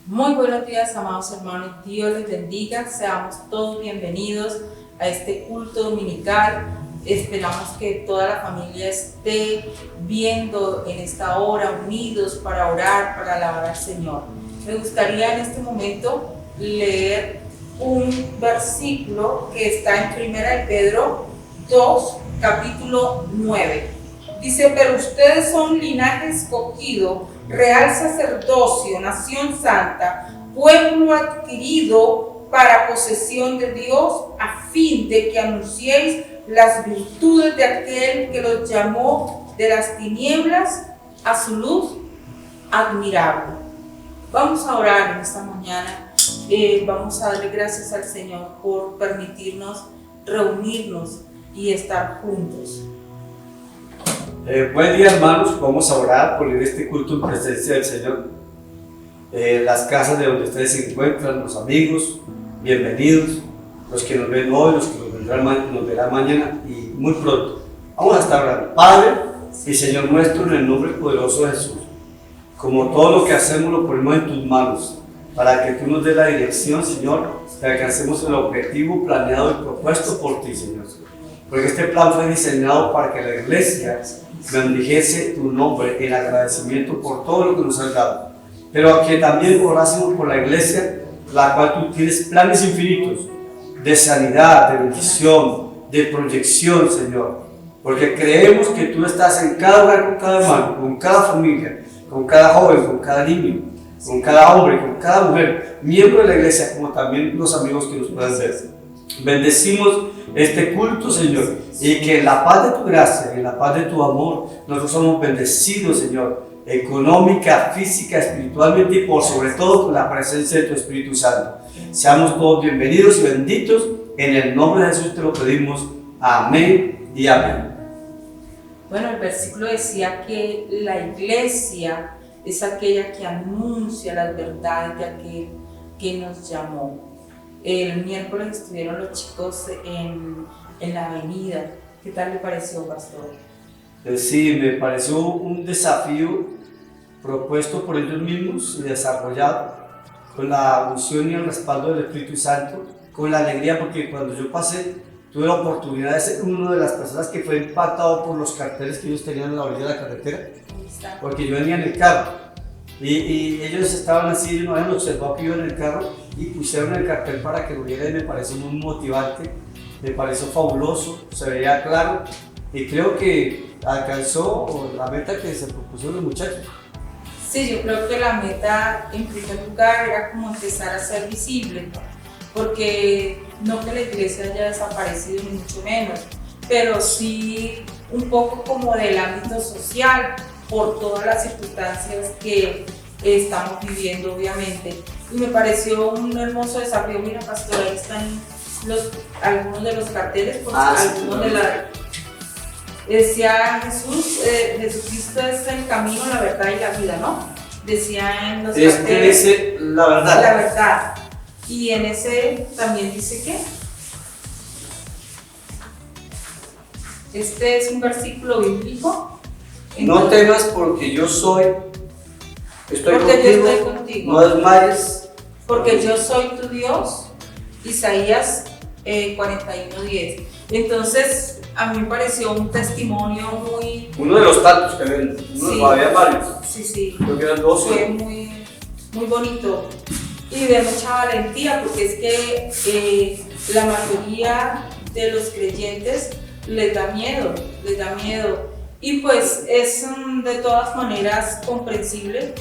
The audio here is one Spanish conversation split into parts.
Muy buenos días, amados hermanos. Dios les bendiga. Seamos todos bienvenidos a este culto dominical. Esperamos que toda la familia esté viendo en esta hora, unidos para orar, para alabar al Señor. Me gustaría en este momento leer un versículo que está en 1 de Pedro 2, capítulo 9. Dice: pero ustedes son linaje escogido, real sacerdocio, nación santa, pueblo adquirido para posesión de Dios, a fin de que anunciéis las virtudes de aquel que los llamó de las tinieblas a su luz admirable. Vamos a orar en esta mañana. Vamos a darle gracias al Señor por permitirnos reunirnos y estar juntos. Buen día, hermanos. Vamos a orar por este culto en presencia del Señor. Las casas de donde ustedes se encuentran, los amigos, bienvenidos. Los que nos ven hoy, los que nos verán mañana y muy pronto. Vamos a estar orando. Padre y Señor nuestro, en el nombre poderoso de Jesús, como todo lo que hacemos lo ponemos en tus manos, para que tú nos des la dirección, Señor, que alcancemos el objetivo planeado y propuesto por ti, Señor. Porque este plan fue diseñado para que la iglesia bendijese tu nombre en agradecimiento por todo lo que nos has dado, pero que también orásemos por la iglesia, la cual tú tienes planes infinitos de sanidad, de bendición, de proyección, Señor, porque creemos que tú estás en cada hogar, con cada hermano, con cada familia, con cada joven, con cada niño, con cada hombre, con cada mujer, miembro de la iglesia, como también los amigos que nos puedan ver. Bendecimos este culto, Señor, y que en la paz de tu gracia, en la paz de tu amor, nosotros somos bendecidos, Señor, económica, física, espiritualmente y por sobre todo con la presencia de tu Espíritu Santo. Seamos todos bienvenidos y benditos. En el nombre de Jesús te lo pedimos. Amén y amén. Bueno, el versículo decía que la iglesia es aquella que anuncia las verdades de aquel que nos llamó. El miércoles estuvieron los chicos en la avenida. ¿Qué tal le pareció, pastor? Sí, me pareció un desafío propuesto por ellos mismos y desarrollado con la unción y el respaldo del Espíritu Santo, con la alegría, porque cuando yo pasé tuve la oportunidad de ser una de las personas que fue impactado por los carteles que ellos tenían en la orilla de la carretera, porque yo venía en el carro y ellos estaban así, no habían observado que iba en el carro y pusieron el cartel para que lo viera y me pareció muy motivante, me pareció fabuloso, se veía claro y creo que alcanzó la meta que se propusieron los muchachos. Sí, yo creo que la meta en primer lugar era como empezar a ser visible, porque no que la iglesia haya desaparecido ni mucho menos, pero sí un poco como del ámbito social, por todas las circunstancias que estamos viviendo, obviamente. Y me pareció un hermoso desafío. Mira, pastor, ahí están algunos de los carteles, porque algunos de la... Decía Jesucristo es el camino, la verdad y la vida, ¿no? Decía en los carteles. Dice la verdad. La verdad. Y en ese también dice ¿qué? Este es un versículo bíblico. No temas porque yo estoy contigo, no desmayes. Porque yo soy tu Dios. Isaías 41:10. Entonces, a mí me pareció un testimonio muy... Uno de los tantos que ven, sí, había varios. Sí. Creo que eran 12. Fue muy bonito y de mucha valentía, porque es que la mayoría de los creyentes les da miedo. Y pues es de todas maneras comprensible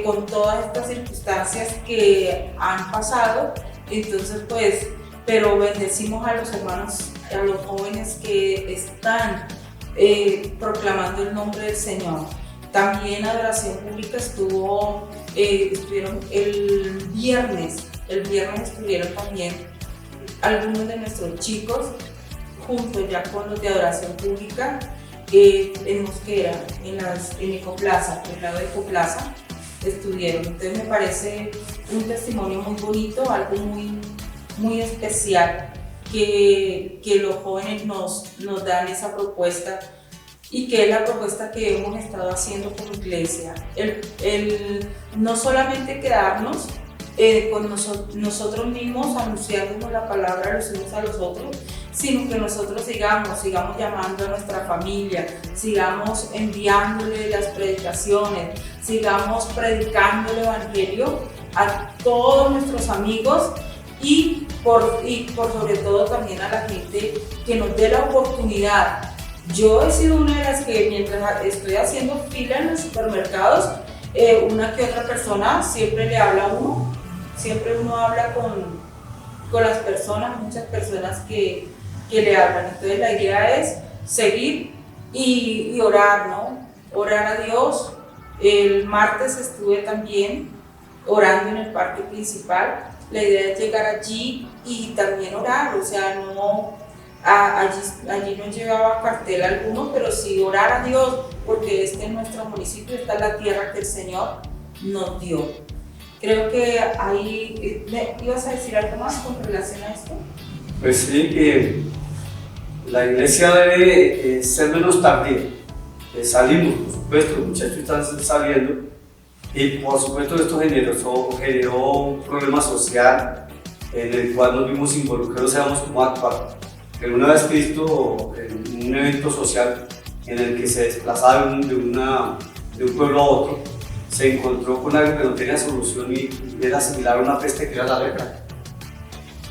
con todas estas circunstancias que han pasado. Entonces pues, pero bendecimos a los hermanos, a los jóvenes que están proclamando el nombre del Señor. También Adoración Pública estuvieron el viernes estuvieron también algunos de nuestros chicos junto ya con los de Adoración Pública en Mosquera, en Ecoplaza, en el lado de Ecoplaza estuvieron. Entonces me parece un testimonio muy bonito, algo muy especial que los jóvenes nos dan esa propuesta y que es la propuesta que hemos estado haciendo como iglesia. El no solamente quedarnos con nosotros mismos anunciándonos la palabra los unos a los otros, sino que nosotros sigamos llamando a nuestra familia, sigamos enviándole las predicaciones, sigamos predicando el evangelio a todos nuestros amigos y por sobre todo también a la gente que nos dé la oportunidad. Yo he sido una de las que mientras estoy haciendo fila en los supermercados, una que otra persona siempre le habla a uno, siempre uno habla con las personas, muchas personas que le hablan. Entonces la idea es seguir y orar, ¿no? Orar a Dios. El martes estuve también orando en el parque principal. La idea es llegar allí y también orar, o sea, no... Allí no llevaba cartel alguno, pero sí orar a Dios, porque este es nuestro municipio, esta es la tierra que el Señor nos dio. Creo que ahí, ¿ibas a decir algo más con relación a esto? Pues sí, que la iglesia debe ser menos tardía. Salimos, por supuesto, los muchachos están saliendo y por supuesto esto generó un problema social en el cual nos vimos involucrados, sabemos cómo actuar. Que una vez Cristo, en un evento social en el que se desplazaba de un pueblo a otro, se encontró con algo que no tenía solución y era similar a una peste que era la lepra.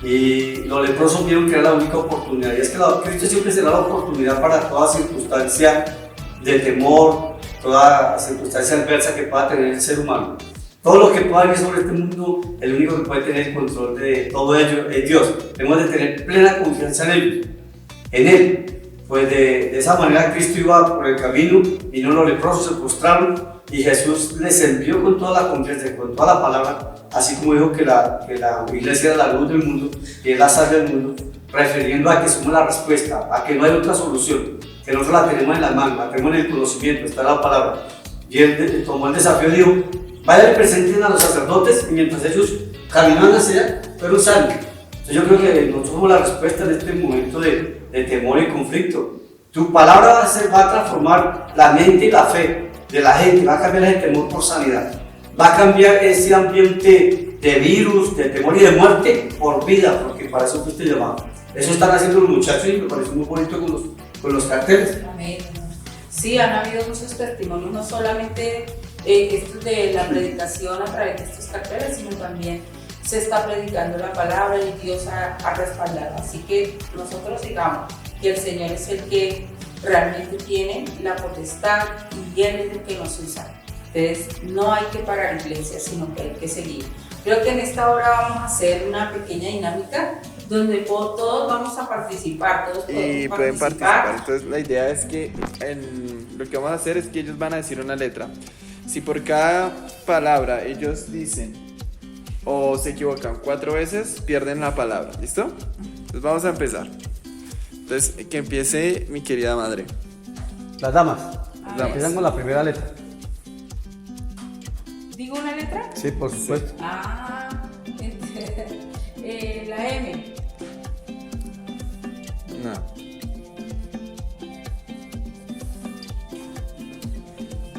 Y los leprosos vieron que era la única oportunidad, y es que Cristo siempre será la oportunidad para toda circunstancia de temor, toda circunstancia adversa que pueda tener el ser humano. Todo lo que pueda venir sobre este mundo, el único que puede tener el control de todo ello es Dios. Debemos de tener plena confianza en Él. Pues de esa manera Cristo iba por el camino, vino los leprosos, se postraron y Jesús les envió con toda la confianza, con toda la palabra, así como dijo que la iglesia era la luz del mundo y es la sal del mundo, refiriendo a que somos la respuesta, a que no hay otra solución, que nosotros la tenemos en las manos, la tenemos en el conocimiento, está la palabra. Y Él tomó el desafío y dijo: vayan y presenten a los sacerdotes, y mientras ellos caminaban hacia allá, fueron sanos. Entonces yo creo que nosotros somos la respuesta en este momento de temor y conflicto. Tu palabra va a transformar la mente y la fe de la gente, va a cambiar el temor por sanidad, va a cambiar ese ambiente de virus, de temor y de muerte por vida, porque para eso fuiste llamado. Eso están haciendo los muchachos y me parece muy bonito con los carteles. Amén. Sí, han habido muchos testimonios, no solamente esto de la predicación a través de estos carteles, sino también se está predicando la palabra y Dios ha respaldado. Así que nosotros sigamos, que el Señor es el que realmente tiene la potestad y Él es el que nos usa. Entonces no hay que parar iglesia, sino que hay que seguir. Creo que en esta hora vamos a hacer una pequeña dinámica donde todos vamos a participar, todos y pueden participar. Entonces la idea es que lo que vamos a hacer es que ellos van a decir una letra. Si por cada palabra ellos dicen o se equivocan 4 veces, pierden la palabra. ¿Listo? Entonces vamos a empezar. Entonces que empiece mi querida madre. Las damas. Empiezan con la primera letra. ¿Digo una letra? Sí, por supuesto. La M. No.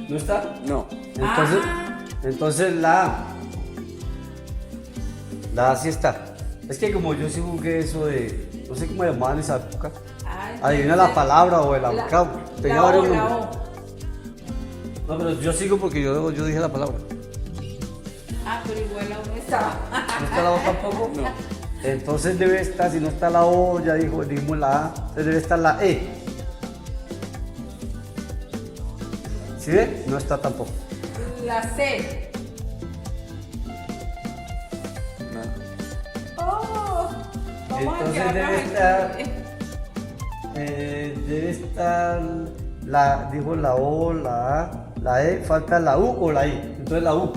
¿No está? No. Entonces la A. La A sí está. Es que como yo sí jugué eso de, no sé cómo llamaban en esa época. Adivina la palabra o el abocado. La O. No, pero yo sigo porque yo dije la palabra. Pero igual la O no estaba. ¿No está la O tampoco? No. Entonces debe estar, si no está la O, ya dijimos la A, entonces debe estar la E. ¿Sí ve? No está tampoco. La C. No. Entonces debe estar la, dijo la O, la A, la E, falta la U o la I. Entonces la U.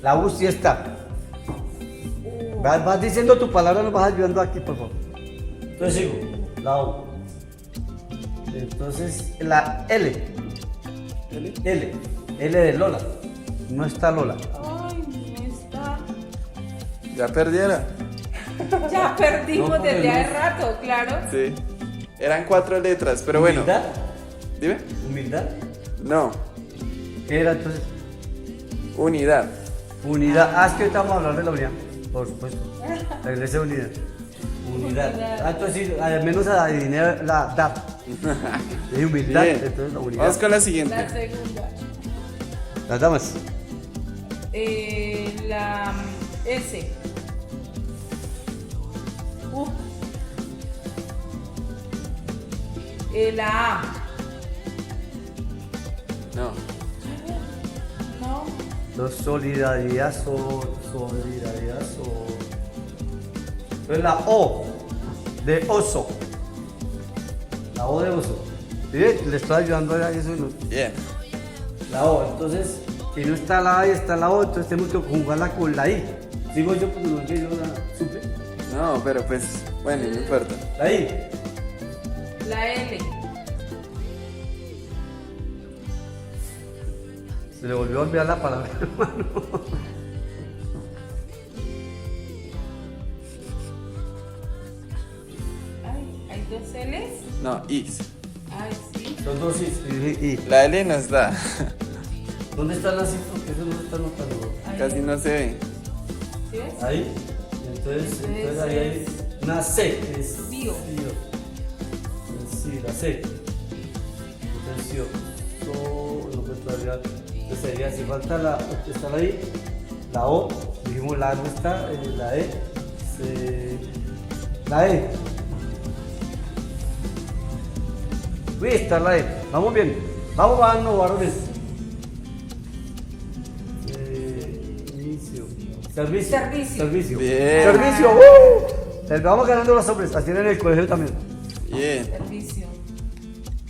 La U sí está. Vas diciendo tu palabra, nos vas ayudando aquí, por favor. Entonces sigo. La U. Entonces la L. L de Lola. No está Lola. Ay, no está. Ya perdieron. Ya perdimos No, desde no. hace rato, claro. Sí. Eran 4 letras, pero bueno. ¿Humildad? Dime. ¿Humildad? No, ¿Qué era entonces? unidad. Unidad. Ah, es que ahorita vamos a hablar de la unidad, por supuesto. La iglesia de unidad. Unidad. Ah, entonces sí, al menos adiviné la DAP. Es humildad, Bien. entonces la unidad. Vamos con la La siguiente. segunda. Las damas. La S. La A. No. No. Solidaridad, solidaridad, Entonces la O de oso. La O de oso. ¿Sí? Le estoy ayudando a eso. Bien. La O. Entonces, si no está la A y está la O, entonces tenemos que conjugarla con la I. Digo yo, pues no es que yo la supe. No, pero pues, bueno, no importa. La I. La L. Se le volvió a olvidar la palabra, hermano. Ay, ¿hay dos L's? No, Is. Ay, sí. Son dos I. La L no está. ¿Dónde están las I? Porque eso no se está notando. Ahí. Casi no se ve. ¿Sí ves? Ahí. Entonces ahí hay una C. Es Bio. Sí, la C. Entonces, sí, no puedo todavía. Entonces sería, si falta la, está la I, la O, dijimos la A no está, la E, la E. Uy, está la E, vamos bien, vamos varones. Inicio. Servicio. Bien. Servicio. Vamos ganando los hombres, así era en el colegio también. Bien. Servicio.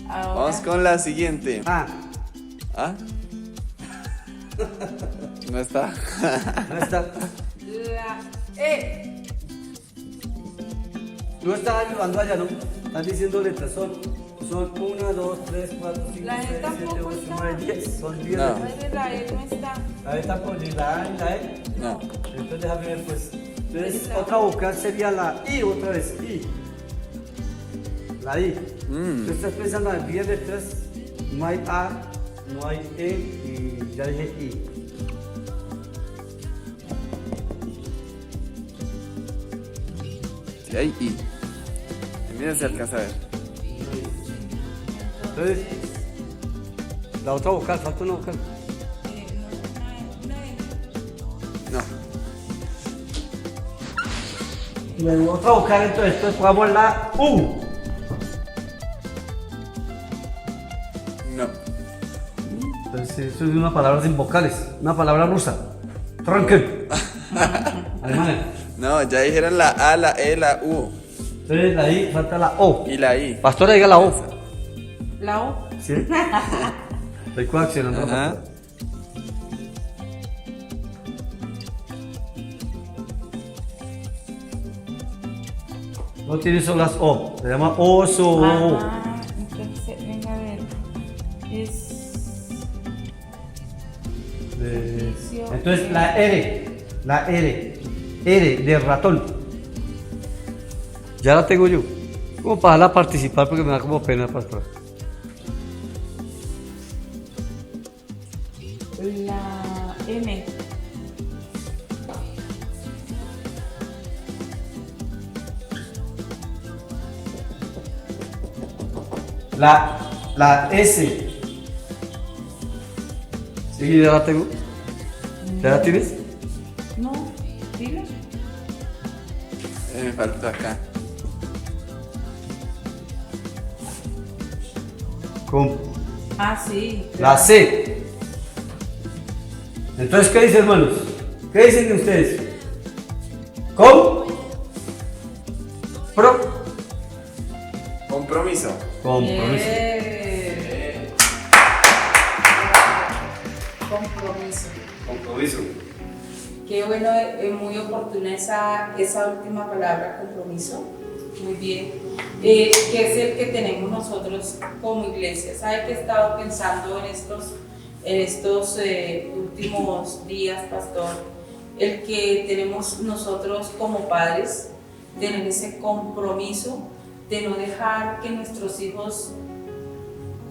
Ahora. Vamos con la siguiente. Ah, ¿Ah? No está. no está. La E. No estás ayudando allá, ¿no? Están diciendo letras, son 1, 2, 3, 4, 5, La E 6, 7, tampoco 8, está. 9, 10. Son 10 No. letras. Madre, la E no está. La E tampoco, ni la A ni la E. No. Entonces déjame ver, pues. Entonces, Está. otra vocal sería la I, otra vez, I. La I. Tú estás pensando en 10 letras, no hay A, no hay E y ya dije I. Sí, hay I. Mira si alcanza a ver. Entonces, la otra vocal, falta una vocal. No. La otra vocal, entonces pongamos la U. No. Entonces, eso es una palabra sin vocales, una palabra rusa. Tranken. Alemania. No, ya dijeron la A, la E, la U. Entonces, la I, falta la O. Y la I. Pastora, diga la O. La O. ¿Sí? Estoy coaccionando. Ajá. No tiene solo las O, se llama oso. Ajá. Entonces, venga a ver. Es. Entonces la R de ratón. Ya la tengo yo. Como para darla a participar porque me da como pena, pastor. La M. La S. Sí, ya la tengo. ¿Ya la tienes? No, dile. Me falta acá. Con Ah, sí. la C. Entonces, ¿qué dicen, hermanos? ¿Qué dicen de ustedes? Compromiso. Compromiso. Bien. Compromiso. Compromiso. Qué bueno, muy oportuna esa última palabra, compromiso. Muy bien. Que es el que tenemos nosotros como iglesia. ¿Sabe que he estado pensando en estos últimos días, pastor? El que tenemos nosotros como padres, tener ese compromiso de no dejar que nuestros hijos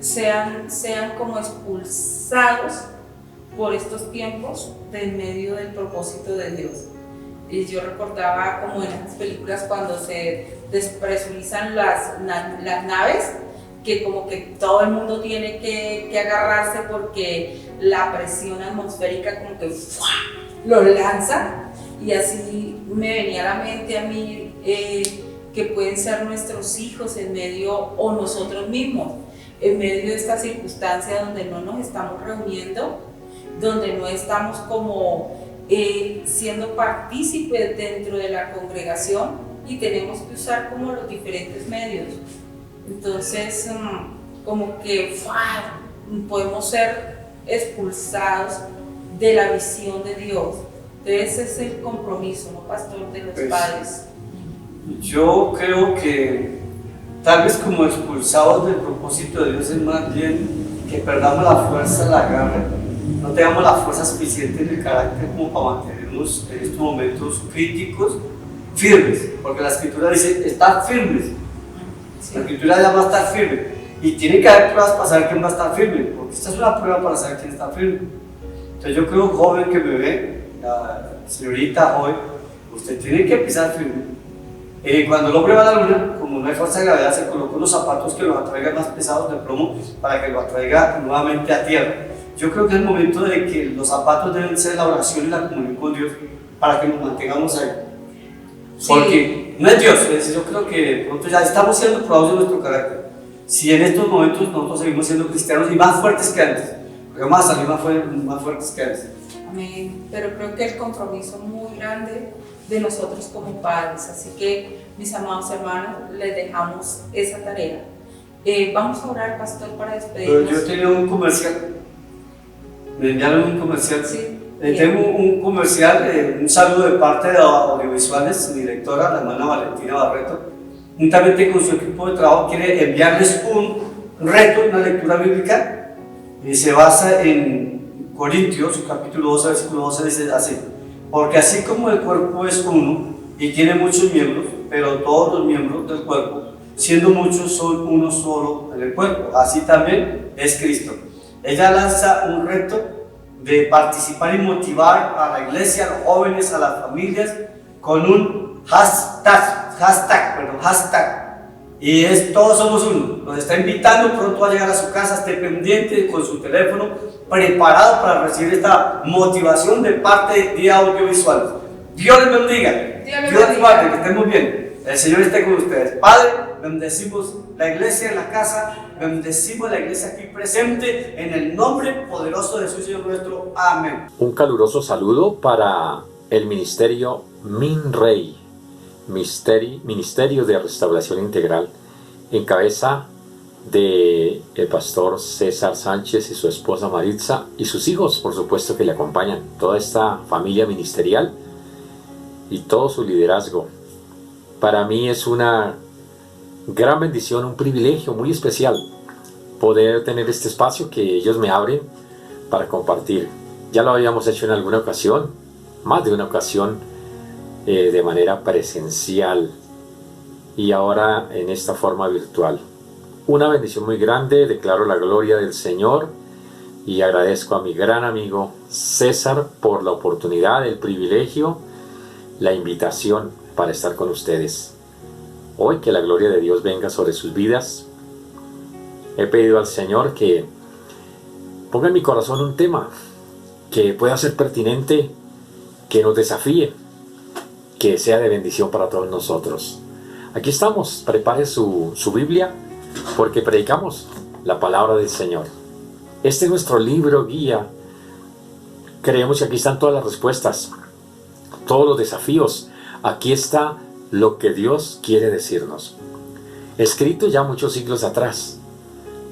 sean como expulsados por estos tiempos de en medio del propósito de Dios. Y yo recordaba como en las películas cuando se despresurizan las naves, que como que todo el mundo tiene que agarrarse porque la presión atmosférica como que ¡fua!, lo lanza. Y así me venía a la mente a mí que pueden ser nuestros hijos en medio, o nosotros mismos, en medio de esta circunstancia donde no nos estamos reuniendo, donde no estamos como siendo partícipes dentro de la congregación, y tenemos que usar como los diferentes medios. Entonces, como que podemos ser expulsados de la visión de Dios. Entonces, ese es el compromiso, ¿no, pastor, de los padres? Yo creo que tal vez como expulsados del propósito de Dios es más bien que perdamos la fuerza, la garra, no tengamos la fuerza suficiente en el carácter como para mantenernos en estos momentos críticos firmes, porque la Escritura dice estar firmes. La Escritura llama a estar firme, y tiene que haber pruebas para saber quién va a estar firme, porque esta es una prueba para saber quién está firme. Entonces yo creo, joven que me ve, la señorita joven, usted tiene que pisar firme. Cuando el hombre va a la luna, como no hay fuerza de gravedad, se colocó unos zapatos que los atraigan más pesados de plomo para que lo atraiga nuevamente a tierra. Yo creo que es el momento de que los zapatos deben ser la oración y la comunión con Dios para que nos mantengamos ahí. Sí. Porque no es Dios, yo creo que nosotros ya estamos siendo probados de nuestro carácter. Si en estos momentos nosotros seguimos siendo cristianos y más fuertes que antes, porque vamos a salir más fuertes que antes. Amén. Pero creo que el compromiso muy grande de nosotros como padres, así que mis amados hermanos, les dejamos esa tarea. Vamos a orar, pastor, para despedirnos. Yo tenía un comercial, me enviaron un comercial. Sí. Tengo un comercial, un saludo de parte de Audiovisuales, su directora, la hermana Valentina Barreto, juntamente con su equipo de trabajo, quiere enviarles un reto, una lectura bíblica, y se basa en Corintios, capítulo 12, versículo 12, dice así: porque así como el cuerpo es uno y tiene muchos miembros, pero todos los miembros del cuerpo, siendo muchos, son uno solo en el cuerpo, así también es Cristo. Ella lanza un reto de participar y motivar a la iglesia, a los jóvenes, a las familias, con un hashtag, y es todos somos uno. Nos está invitando, pronto va a llegar a su casa, esté pendiente con su teléfono, preparado para recibir esta motivación de parte de Audiovisuales. Dios les bendiga, Dios les guarde, que estén muy bien, el Señor esté con ustedes. Padre, bendecimos la iglesia en la casa, bendecimos la iglesia aquí presente, en el nombre poderoso de Jesús, Señor nuestro. Amén. Un caluroso saludo para el ministerio MinRey, Ministerio de Restauración Integral, en cabeza de el pastor César Sánchez y su esposa Maritza, y sus hijos, por supuesto, que le acompañan, toda esta familia ministerial y todo su liderazgo. Para mí es una gran bendición, un privilegio muy especial poder tener este espacio que ellos me abren para compartir. Ya lo habíamos hecho en alguna ocasión, más de una ocasión, de manera presencial, y ahora en esta forma virtual. Una bendición muy grande, declaro la gloria del Señor y agradezco a mi gran amigo César por la oportunidad, el privilegio, la invitación para estar con ustedes. Hoy que la gloria de Dios venga sobre sus vidas. He pedido al Señor que ponga en mi corazón un tema que pueda ser pertinente, que nos desafíe, que sea de bendición para todos nosotros. Aquí estamos, prepare su Biblia, porque predicamos la palabra del Señor. Este es nuestro libro guía. Creemos que aquí están todas las respuestas, todos los desafíos. Aquí está lo que Dios quiere decirnos. Escrito ya muchos siglos atrás,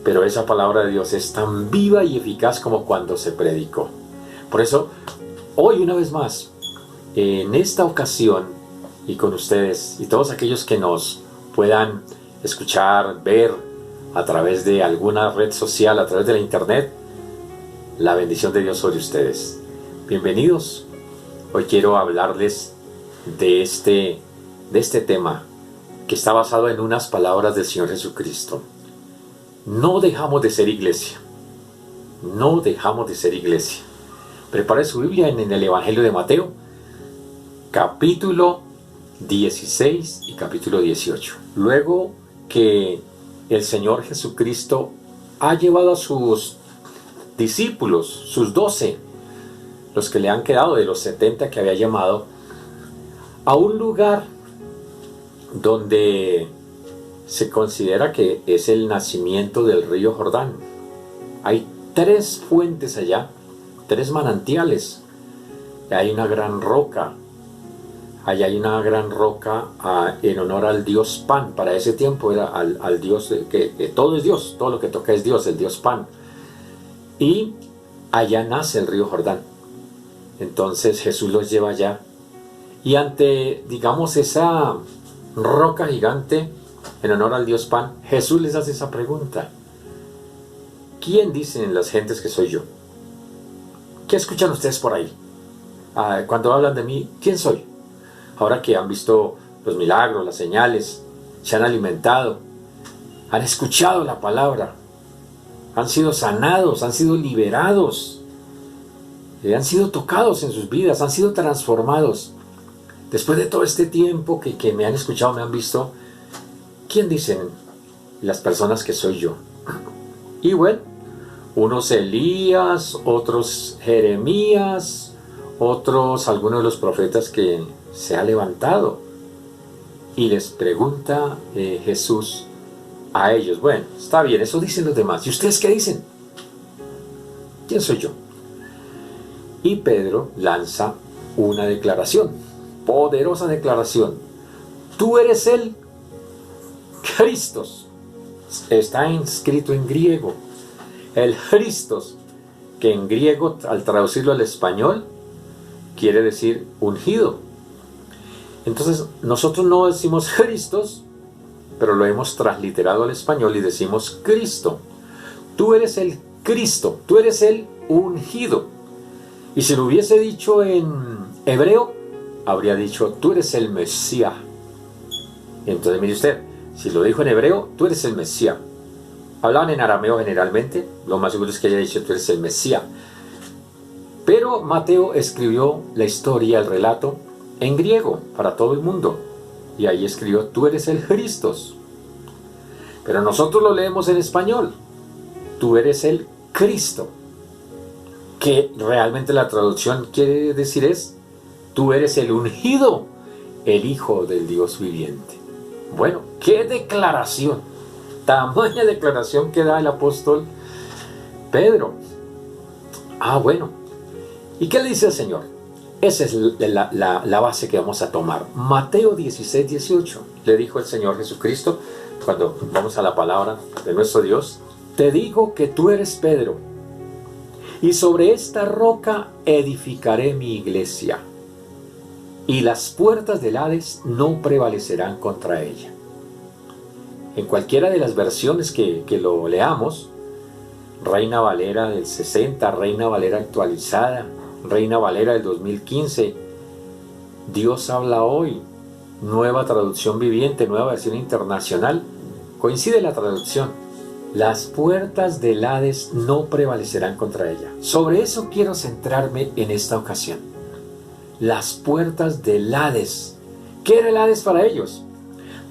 pero esa palabra de Dios es tan viva y eficaz como cuando se predicó. Por eso, hoy una vez más, en esta ocasión, y con ustedes y todos aquellos que nos puedan escuchar, ver a través de alguna red social, a través de la internet, la bendición de Dios sobre ustedes. Bienvenidos. Hoy quiero hablarles de este tema que está basado en unas palabras del Señor Jesucristo. no dejamos de ser iglesia. No dejamos de ser iglesia. Prepare su Biblia en el Evangelio de Mateo, capítulo 16 y capítulo 18. Luego que el Señor Jesucristo ha llevado a sus discípulos, sus 12, los que le han quedado de los 70 que había llamado, a un lugar donde se considera que es el nacimiento del río Jordán. Hay 3 fuentes allá, 3 manantiales. Hay una gran roca. Allá hay una gran roca en honor al dios Pan. Para ese tiempo era al dios, que todo es Dios, todo lo que toca es Dios, el dios Pan. Y allá nace el río Jordán. Entonces Jesús los lleva allá. Y ante, digamos, esa roca gigante en honor al dios Pan, Jesús les hace esa pregunta: ¿quién dicen las gentes que soy yo? ¿Qué escuchan ustedes por ahí? Cuando hablan de mí, ¿quién soy? Ahora que han visto los milagros, las señales, se han alimentado, han escuchado la palabra, han sido sanados, han sido liberados, han sido tocados en sus vidas, han sido transformados. Después de todo este tiempo que me han escuchado, me han visto, ¿quién dicen las personas que soy yo? Y bueno, unos Elías, otros Jeremías, otros algunos de los profetas que se ha levantado. Y les pregunta Jesús a ellos: bueno, está bien, eso dicen los demás. ¿Y ustedes qué dicen? ¿Quién soy yo? Y Pedro lanza una declaración, poderosa declaración: tú eres el Cristos. Está inscrito en griego. El Christos, que en griego, al traducirlo al español, quiere decir ungido. Entonces, nosotros no decimos Christos, pero lo hemos transliterado al español y decimos Cristo. Tú eres el Cristo, tú eres el ungido. Y si lo hubiese dicho en hebreo, habría dicho: tú eres el Mesías. Entonces, mire usted, si lo dijo en hebreo, tú eres el Mesías. Hablaban en arameo generalmente, lo más seguro es que haya dicho: tú eres el Mesías. Pero Mateo escribió la historia, el relato, en griego para todo el mundo. Y ahí escribió: tú eres el Cristos. Pero nosotros lo leemos en español: tú eres el Cristo. Que realmente la traducción quiere decir es: tú eres el ungido, el Hijo del Dios viviente. Bueno, qué declaración. Tamaña declaración que da el apóstol Pedro. Bueno. ¿Y qué le dice el Señor? Esa es la base que vamos a tomar. Mateo 16, 18. Le dijo el Señor Jesucristo, cuando vamos a la palabra de nuestro Dios: te digo que tú eres Pedro, y sobre esta roca edificaré mi iglesia, y las puertas del Hades no prevalecerán contra ella. En cualquiera de las versiones que lo leamos, Reina Valera del 60, Reina Valera actualizada, Reina Valera del 2015, Dios habla hoy, nueva traducción viviente, nueva versión internacional, coincide la traducción: las puertas del Hades no prevalecerán contra ella. Sobre eso quiero centrarme en esta ocasión. Las puertas del Hades. ¿Qué era el Hades para ellos?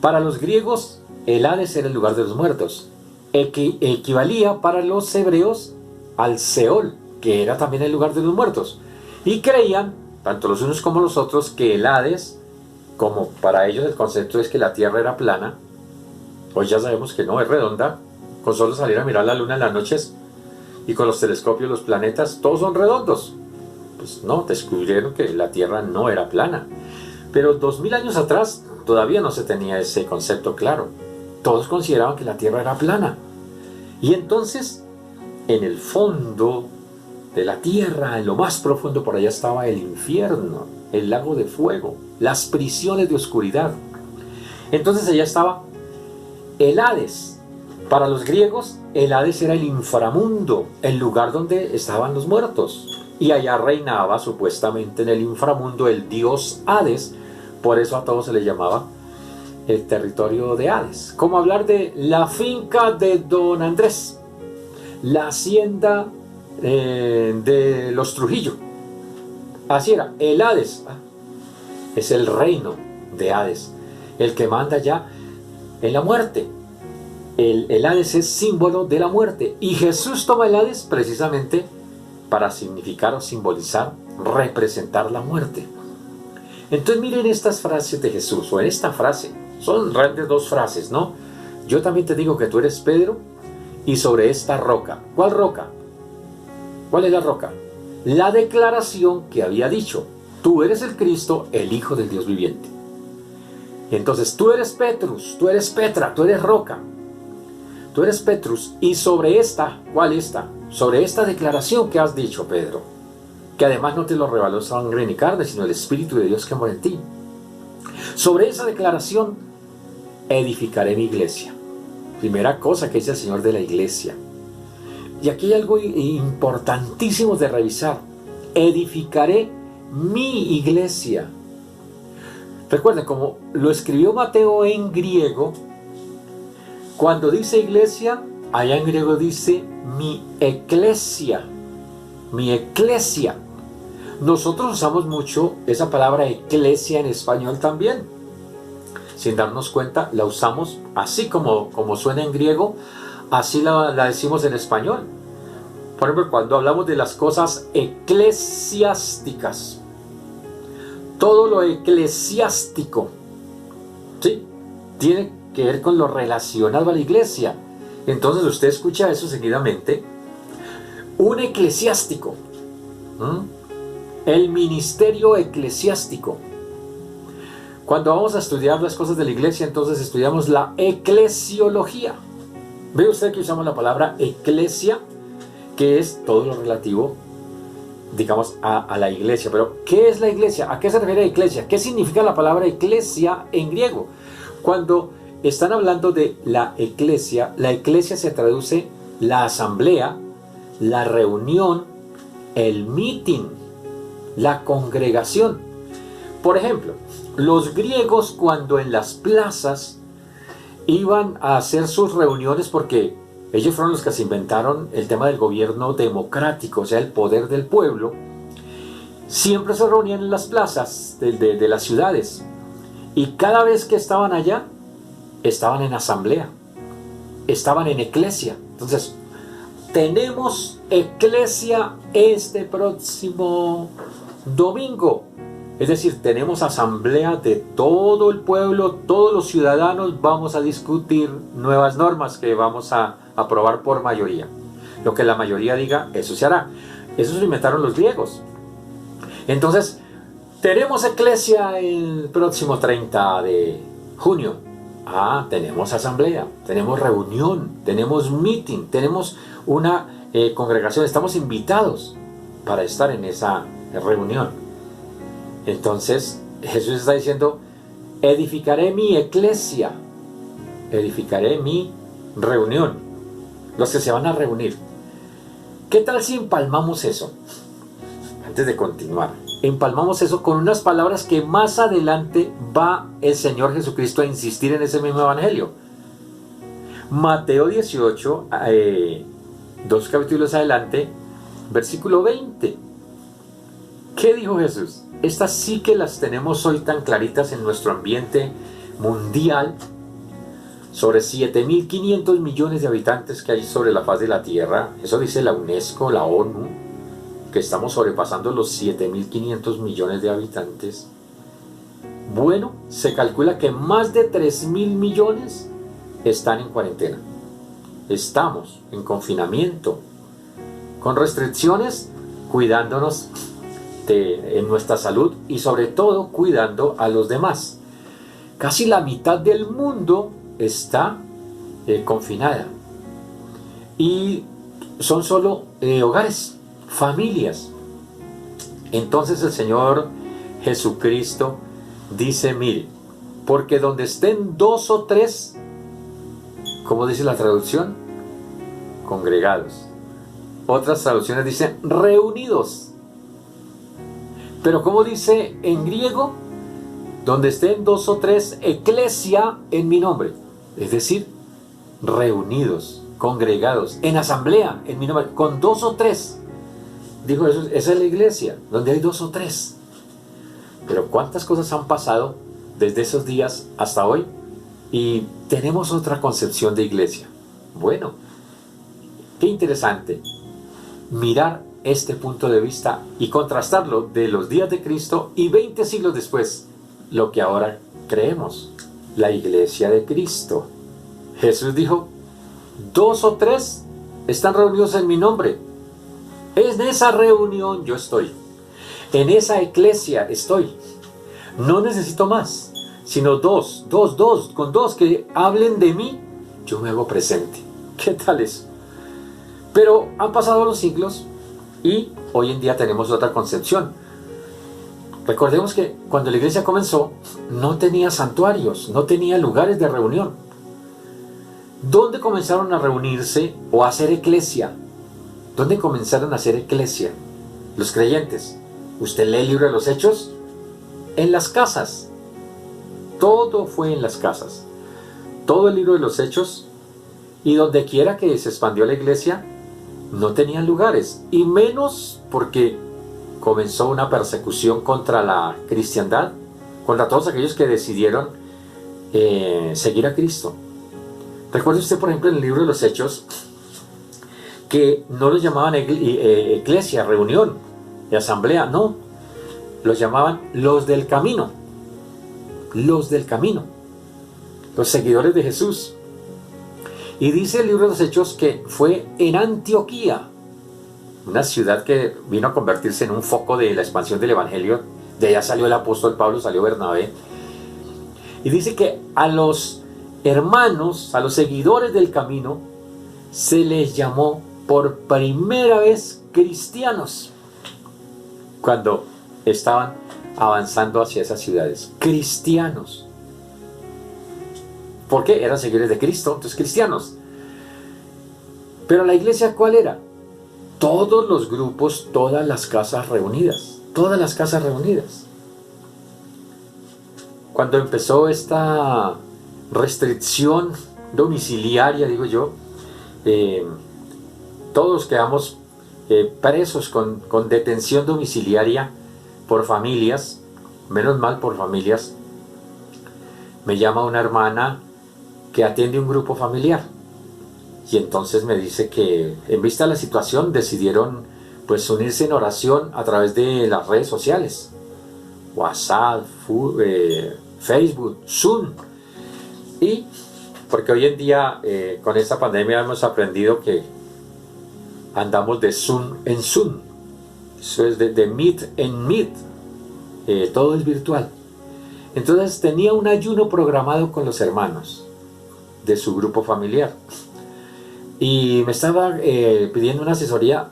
Para los griegos, el Hades era el lugar de los muertos. Equivalía para los hebreos al Seol, que era también el lugar de los muertos. Y creían, tanto los unos como los otros, que el Hades, como para ellos el concepto es que la tierra era plana, hoy ya sabemos que no, es redonda. Con solo salir a mirar la luna en las noches y con los telescopios, los planetas, todos son redondos. Pues no, descubrieron que la tierra no era plana. Pero 2000 años atrás todavía no se tenía ese concepto claro. Todos consideraban que la tierra era plana. Y entonces, en el fondo de la tierra, en lo más profundo, por allá estaba el infierno, el lago de fuego, las prisiones de oscuridad. Entonces allá estaba el Hades. Para los griegos, el Hades era el inframundo, el lugar donde estaban los muertos. Y allá reinaba supuestamente en el inframundo el dios Hades. Por eso a todos se les llamaba el territorio de Hades. Como hablar de la finca de don Andrés, la hacienda de los Trujillo. Así era, el Hades es el reino de Hades, el que manda ya en la muerte. El Hades es símbolo de la muerte, y Jesús toma el Hades precisamente para significar o simbolizar, representar la muerte. Entonces miren estas frases de Jesús, o en esta frase, son realmente dos frases, ¿no? Yo también te digo que tú eres Pedro, y sobre esta roca. ¿Cuál roca? ¿Cuál es la roca? La declaración que había dicho: tú eres el Cristo, el Hijo del Dios viviente. Entonces tú eres Petrus, tú eres Petra, tú eres roca. Tú eres Petrus, y sobre esta, ¿cuál esta? Sobre esta declaración que has dicho, Pedro, que además no te lo reveló sangre ni carne, sino el Espíritu de Dios que mora en ti. Sobre esa declaración edificaré mi iglesia. Primera cosa que dice el Señor de la iglesia. Y aquí hay algo importantísimo de revisar. Edificaré mi iglesia. Recuerden, como lo escribió Mateo en griego, cuando dice iglesia, allá en griego dice mi eclesia. Mi eclesia. Nosotros usamos mucho esa palabra eclesia en español también. Sin darnos cuenta, la usamos así como suena en griego, así la decimos en español. Por ejemplo, cuando hablamos de las cosas eclesiásticas, todo lo eclesiástico, ¿sí?, tiene que ver con lo relacionado a la iglesia. Entonces usted escucha eso seguidamente. Un eclesiástico, el ministerio eclesiástico. Cuando vamos a estudiar las cosas de la iglesia, entonces estudiamos la eclesiología. Ve usted que usamos la palabra eclesia, que es todo lo relativo, digamos, a la iglesia. Pero, ¿qué es la iglesia? ¿A qué se refiere la iglesia? ¿Qué significa la palabra eclesia en griego? Cuando están hablando de la eclesia se traduce la asamblea, la reunión, el meeting, la congregación. Por ejemplo, los griegos, cuando en las plazas iban a hacer sus reuniones, porque ellos fueron los que se inventaron el tema del gobierno democrático, o sea, el poder del pueblo, siempre se reunían en las plazas de las ciudades, y cada vez que estaban allá, estaban en asamblea, estaban en eclesia. Entonces, tenemos eclesia este próximo domingo. Es decir, tenemos asamblea de todo el pueblo, todos los ciudadanos. Vamos a discutir nuevas normas que vamos a aprobar por mayoría. Lo que la mayoría diga, eso se hará. Eso se lo inventaron los griegos. Entonces, tenemos eclesia el próximo 30 de junio. Tenemos asamblea, tenemos reunión, tenemos meeting, tenemos una congregación. Estamos invitados para estar en esa reunión. Entonces Jesús está diciendo: edificaré mi eclesia, edificaré mi reunión, los que se van a reunir. ¿Qué tal si empalmamos eso? Antes de continuar, empalmamos eso con unas palabras que más adelante va el Señor Jesucristo a insistir en ese mismo evangelio. Mateo 18, 2 capítulos adelante, versículo 20. ¿Qué dijo Jesús? Estas sí que las tenemos hoy tan claritas en nuestro ambiente mundial. Sobre 7.500 millones de habitantes que hay sobre la faz de la Tierra. Eso dice la UNESCO, la ONU, que estamos sobrepasando los 7.500 millones de habitantes. Bueno, se calcula que más de 3.000 millones están en cuarentena. Estamos en confinamiento, con restricciones, cuidándonos en nuestra salud y sobre todo cuidando a los demás. Casi la mitad del mundo está confinada, y son solo hogares, familias. Entonces el Señor Jesucristo dice: mire, porque donde estén 2 o 3, ¿cómo dice la traducción? Congregados. Otras traducciones dicen reunidos. Pero ¿cómo dice en griego? donde estén 2 o 3, eclesia en mi nombre. Es decir, reunidos, congregados, en asamblea en mi nombre, con 2 o 3. Dijo Jesús, esa es la iglesia, donde hay 2 o 3. Pero ¿cuántas cosas han pasado desde esos días hasta hoy? Y tenemos otra concepción de iglesia. Bueno, qué interesante mirar este punto de vista y contrastarlo de los días de Cristo y 20 siglos después, lo que ahora creemos, la iglesia de Cristo. Jesús dijo, 2 o 3 están reunidos en mi nombre. En esa reunión yo estoy. En esa eclesia estoy. No necesito más, sino 2, con 2 que hablen de mí, yo me hago presente. ¿Qué tal eso? Pero han pasado los siglos y hoy en día tenemos otra concepción. Recordemos que cuando la iglesia comenzó, no tenía santuarios, no tenía lugares de reunión. ¿Dónde comenzaron a reunirse o a hacer eclesia? ¿Dónde comenzaron a hacer eclesia? Los creyentes. ¿Usted lee el libro de los Hechos? En las casas. Todo fue en las casas. Todo el libro de los Hechos. Y donde quiera que se expandió la iglesia, no tenían lugares. Y menos porque comenzó una persecución contra la cristiandad, contra todos aquellos que decidieron seguir a Cristo. Recuerde usted, por ejemplo, en el libro de los Hechos, que no los llamaban iglesia, reunión, asamblea, no. Los llamaban los del camino. Los del camino. Los seguidores de Jesús. Y dice el libro de los Hechos que fue en Antioquía, una ciudad que vino a convertirse en un foco de la expansión del evangelio. De allá salió el apóstol Pablo, salió Bernabé. Y dice que a los hermanos, a los seguidores del camino, se les llamó por primera vez cristianos cuando estaban avanzando hacia esas ciudades. Cristianos. ¿Por qué? Eran seguidores de Cristo, entonces cristianos. Pero la iglesia, ¿cuál era? Todos los grupos, todas las casas reunidas. Todas las casas reunidas. Cuando empezó esta restricción domiciliaria, digo yo, todos quedamos presos con detención domiciliaria por familias, menos mal por familias. Me llama una hermana que atiende un grupo familiar y entonces me dice que en vista de la situación decidieron pues unirse en oración a través de las redes sociales, WhatsApp, Facebook, Zoom. Y porque hoy en día con esta pandemia hemos aprendido que andamos de Zoom en Zoom. Eso es de Meet en Meet. Todo es virtual. Entonces tenía un ayuno programado con los hermanos de su grupo familiar. Y me estaba pidiendo una asesoría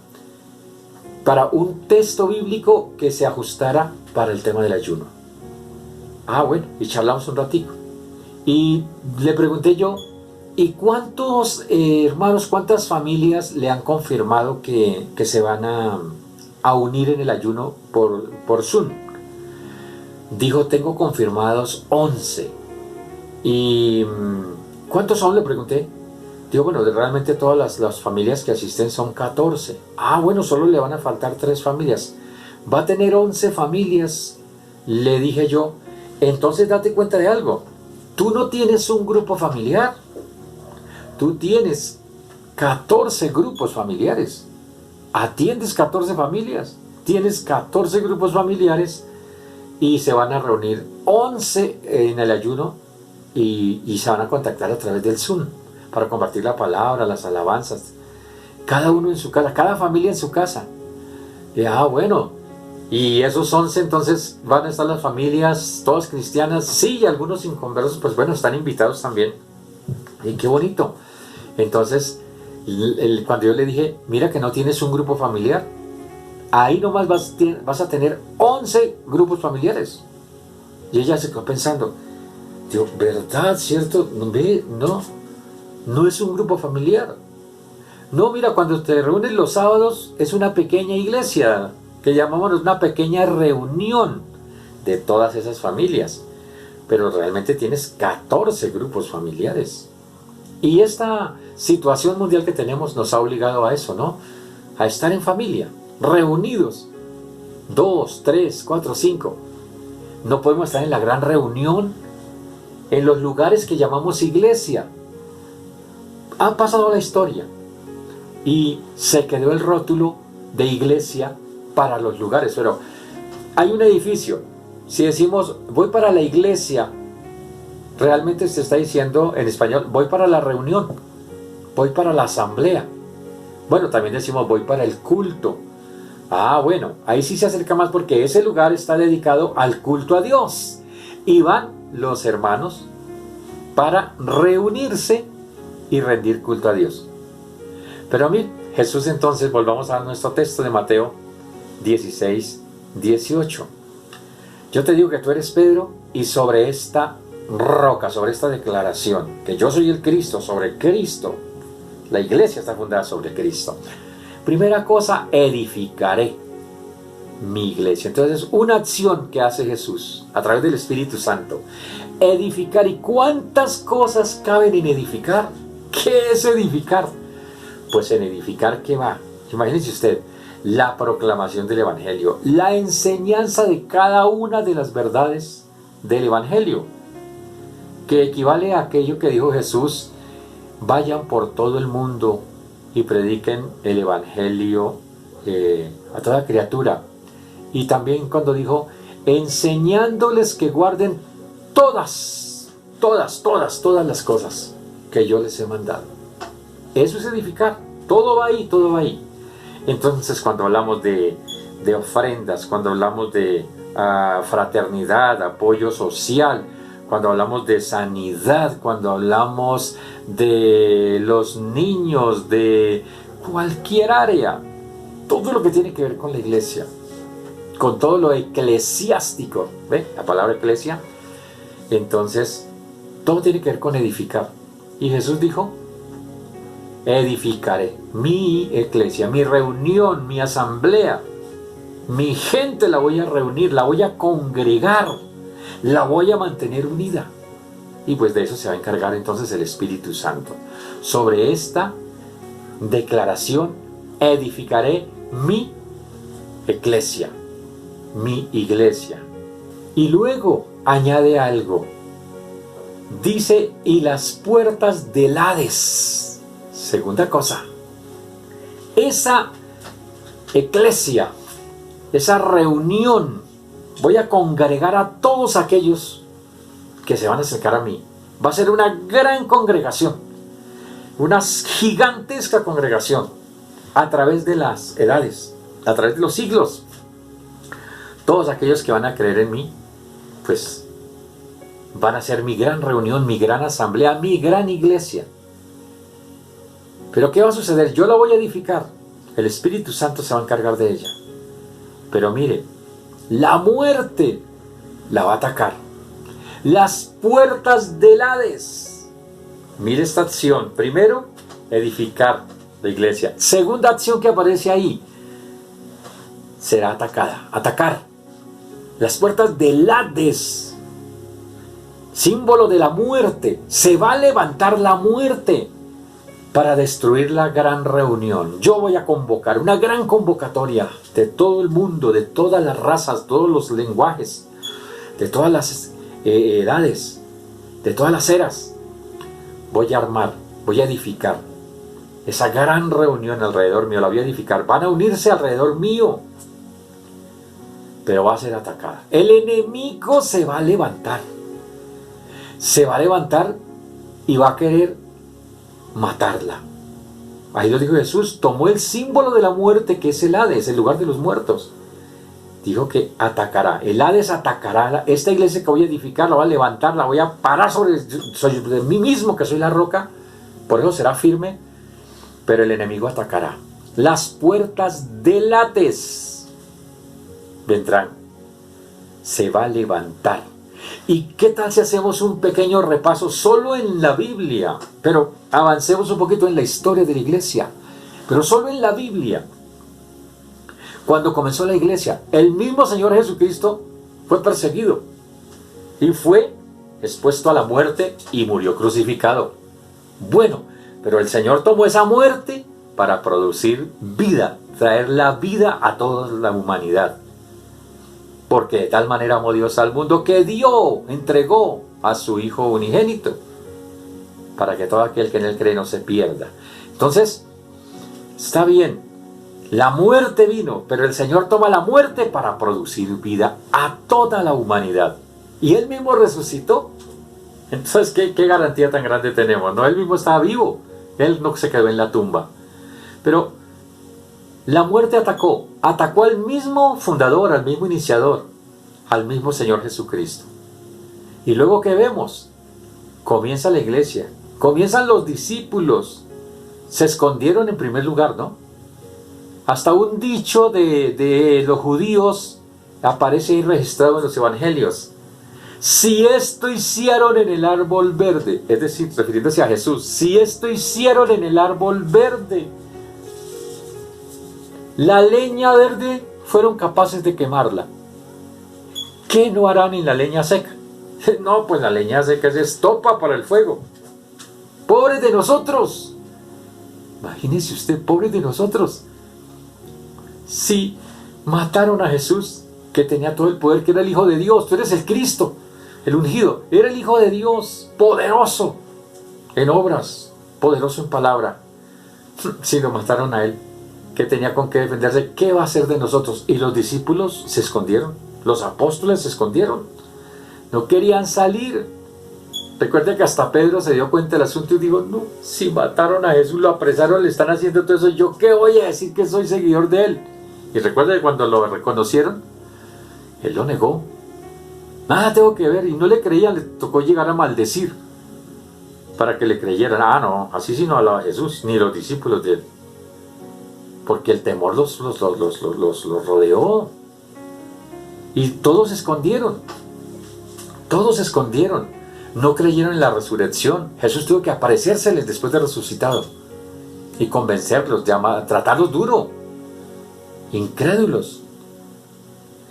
para un texto bíblico que se ajustara para el tema del ayuno. Ah, bueno, y charlamos un ratito. Y le pregunté yo, ¿y cuántos hermanos, cuántas familias le han confirmado que se van a unir en el ayuno por Zoom? Dijo, tengo confirmados 11. ¿Y cuántos son? Le pregunté. Digo, bueno, realmente todas las familias que asisten son 14. Ah, bueno, solo le van a faltar 3 familias. Va a tener 11 familias, le dije yo. Entonces date cuenta de algo. Tú no tienes un grupo familiar. Tú tienes 14 grupos familiares. Atiendes 14 familias. Tienes 14 grupos familiares y se van a reunir 11 en el ayuno y se van a contactar a través del Zoom para compartir la palabra, las alabanzas. Cada uno en su casa, cada familia en su casa. Y, bueno, y esos 11 entonces van a estar las familias todas cristianas. Sí, y algunos inconversos, pues bueno, están invitados también. Y qué bonito. Entonces, cuando yo le dije, mira que no tienes un grupo familiar, ahí nomás vas a tener 11 grupos familiares. Y ella se quedó pensando, digo, ¿verdad? ¿Cierto? No es un grupo familiar. No, mira, cuando te reúnes los sábados es una pequeña iglesia, que llamamos una pequeña reunión de todas esas familias. pero realmente tienes 14 grupos familiares. Y esta situación mundial que tenemos nos ha obligado a eso, ¿no? A estar en familia, reunidos, 2, 3, 4, 5. No podemos estar en la gran reunión en los lugares que llamamos iglesia. Ha pasado la historia y se quedó el rótulo de iglesia para los lugares, pero hay un edificio. Si decimos voy para la iglesia, realmente se está diciendo en español voy para la reunión, voy para la asamblea. Bueno, también decimos voy para el culto. Bueno, ahí sí se acerca más porque ese lugar está dedicado al culto a Dios y van los hermanos para reunirse y rendir culto a Dios. Pero a mí, Jesús, entonces volvamos a nuestro texto de Mateo 16, 18. Yo te digo que tú eres Pedro, y sobre esta roca, sobre esta declaración, que yo soy el Cristo, sobre Cristo, la iglesia está fundada sobre Cristo. Primera cosa, edificaré mi iglesia. Entonces, una acción que hace Jesús a través del Espíritu Santo, edificar. ¿Y cuántas cosas caben en edificar? ¿Qué es edificar? Pues en edificar, ¿qué va? Imagínense usted, la proclamación del Evangelio, la enseñanza de cada una de las verdades del Evangelio, que equivale a aquello que dijo Jesús: vayan por todo el mundo y prediquen el Evangelio a toda criatura. Y también cuando dijo, enseñándoles que guarden todas las cosas que yo les he mandado. Eso es edificar. Todo va ahí, todo va ahí. Entonces, cuando hablamos de ofrendas, cuando hablamos de fraternidad, apoyo social, cuando hablamos de sanidad, cuando hablamos de los niños, de cualquier área, todo lo que tiene que ver con la iglesia, con todo lo eclesiástico, ¿ve? La palabra eclesia. Entonces, todo tiene que ver con edificar. Y Jesús dijo, edificaré mi iglesia, mi reunión, mi asamblea, mi gente la voy a reunir, la voy a congregar, la voy a mantener unida. Y pues de eso se va a encargar entonces el Espíritu Santo. Sobre esta declaración, edificaré mi iglesia, mi iglesia. Y luego añade algo. Dice, y las puertas del Hades. Segunda cosa. Esa iglesia, esa reunión, voy a congregar a todos aquellos que se van a acercar a mí. Va a ser una gran congregación, una gigantesca congregación, a través de las edades, a través de los siglos. Todos aquellos que van a creer en mí, pues van a ser mi gran reunión, mi gran asamblea, mi gran iglesia. Pero ¿qué va a suceder? Yo la voy a edificar. El Espíritu Santo se va a encargar de ella. Pero mire, la muerte la va a atacar. Las puertas del Hades. Mire esta acción. Primero, edificar la iglesia. Segunda acción que aparece ahí. Será atacada. Atacar. Las puertas del Hades. Símbolo de la muerte. Se va a levantar la muerte para destruir la gran reunión. Yo voy a convocar una gran convocatoria de todo el mundo, de todas las razas, todos los lenguajes, de todas las edades, de todas las eras. Voy a armar, voy a edificar esa gran reunión alrededor mío, la voy a edificar. Van a unirse alrededor mío, pero va a ser atacada. El enemigo se va a levantar. Se va a levantar y va a querer matarla. Ahí lo dijo Jesús, tomó el símbolo de la muerte, que es el Hades, el lugar de los muertos. Dijo que atacará, el Hades atacará esta iglesia que voy a edificar, la voy a levantar, la voy a parar sobre mí mismo, que soy la roca, por eso será firme, pero el enemigo atacará. Las puertas del Hades vendrán, se va a levantar. ¿Y qué tal si hacemos un pequeño repaso solo en la Biblia? Pero avancemos un poquito en la historia de la iglesia. Pero solo en la Biblia. Cuando comenzó la iglesia, el mismo Señor Jesucristo fue perseguido. Y fue expuesto a la muerte y murió crucificado. Bueno, pero el Señor tomó esa muerte para producir vida, traer la vida a toda la humanidad. Porque de tal manera amó Dios al mundo que dio, entregó a su Hijo unigénito, para que todo aquel que en él cree no se pierda. Entonces, está bien, la muerte vino, pero el Señor toma la muerte para producir vida a toda la humanidad. Y Él mismo resucitó. Entonces, ¿qué garantía tan grande tenemos? No, Él mismo estaba vivo. Él no se quedó en la tumba. Pero la muerte atacó al mismo fundador, al mismo iniciador, al mismo Señor Jesucristo. Y luego, ¿qué vemos? Comienza la iglesia, comienzan los discípulos. Se escondieron en primer lugar, ¿no? Hasta un dicho de los judíos aparece ahí registrado en los evangelios. Si esto hicieron en el árbol verde, es decir, refiriéndose a Jesús, si esto hicieron en el árbol verde, la leña verde fueron capaces de quemarla. ¿Qué no harán en la leña seca? No, pues la leña seca es estopa para el fuego. ¡Pobres de nosotros! Imagínese usted, pobres de nosotros. Si mataron a Jesús, que tenía todo el poder, que era el Hijo de Dios, tú eres el Cristo, el ungido, era el Hijo de Dios, poderoso en obras, poderoso en palabra. Si lo mataron a él, que tenía con qué defenderse, ¿qué va a hacer de nosotros? Y los discípulos se escondieron, los apóstoles se escondieron, no querían salir. Recuerda que hasta Pedro se dio cuenta del asunto y dijo, no, si mataron a Jesús, lo apresaron, le están haciendo todo eso, ¿yo qué voy a decir que soy seguidor de él? Y recuerda que cuando lo reconocieron, él lo negó. Nada tengo que ver, y no le creían, le tocó llegar a maldecir para que le creyeran. Ah, no, así sí no hablaba Jesús, ni los discípulos de él. Porque el temor los rodeó. Y todos se escondieron. Todos se escondieron. No creyeron en la resurrección. Jesús tuvo que aparecérseles después de resucitado y convencerlos, tratarlos duro. Incrédulos.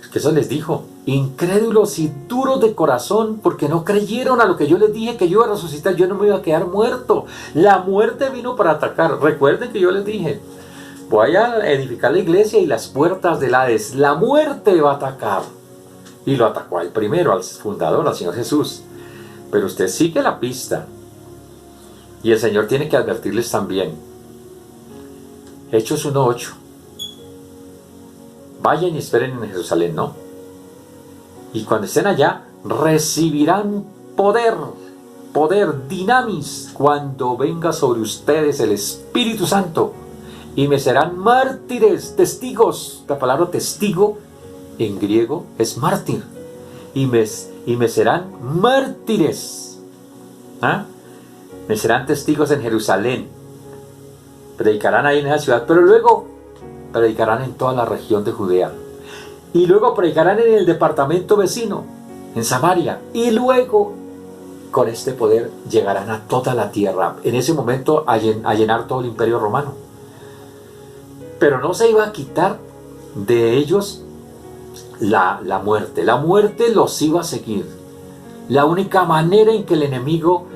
Es que eso les dijo. Incrédulos y duros de corazón, porque no creyeron a lo que yo les dije, que yo iba a resucitar. Yo no me iba a quedar muerto. La muerte vino para atacar. Recuerden que yo les dije, voy a edificar la iglesia y las puertas del Hades. La muerte va a atacar. Y lo atacó al primero, al fundador, al Señor Jesús. Pero usted sigue la pista. Y el Señor tiene que advertirles también. Hechos 1:8. Vayan y esperen en Jerusalén, ¿no? Y cuando estén allá, recibirán poder, dinamis, cuando venga sobre ustedes el Espíritu Santo. Y me serán mártires, testigos. La palabra testigo en griego es mártir. Y me serán mártires. ¿Ah? Me serán testigos en Jerusalén. Predicarán ahí en esa ciudad, pero luego predicarán en toda la región de Judea. Y luego predicarán en el departamento vecino, en Samaria. Y luego, con este poder, llegarán a toda la tierra. En ese momento, a llenar todo el imperio romano. Pero no se iba a quitar de ellos la muerte. La muerte los iba a seguir. La única manera en que el enemigo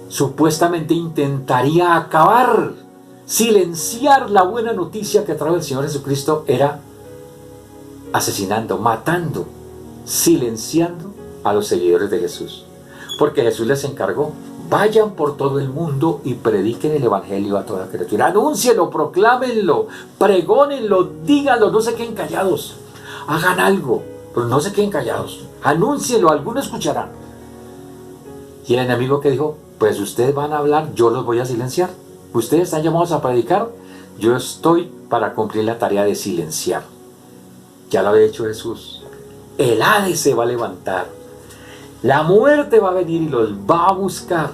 supuestamente intentaría acabar, silenciar la buena noticia que trae el Señor Jesucristo, era asesinando, matando, silenciando a los seguidores de Jesús. Porque Jesús les encargó: vayan por todo el mundo y prediquen el evangelio a toda criatura. Anúncienlo, proclámenlo, pregónenlo, díganlo, no se queden callados. Hagan algo, pero no se queden callados. Anúncienlo, algunos escucharán. Y el enemigo, que dijo: pues ustedes van a hablar, yo los voy a silenciar. Ustedes están llamados a predicar, yo estoy para cumplir la tarea de silenciar. Ya lo había hecho Jesús. El Hades se va a levantar. La muerte va a venir y los va a buscar.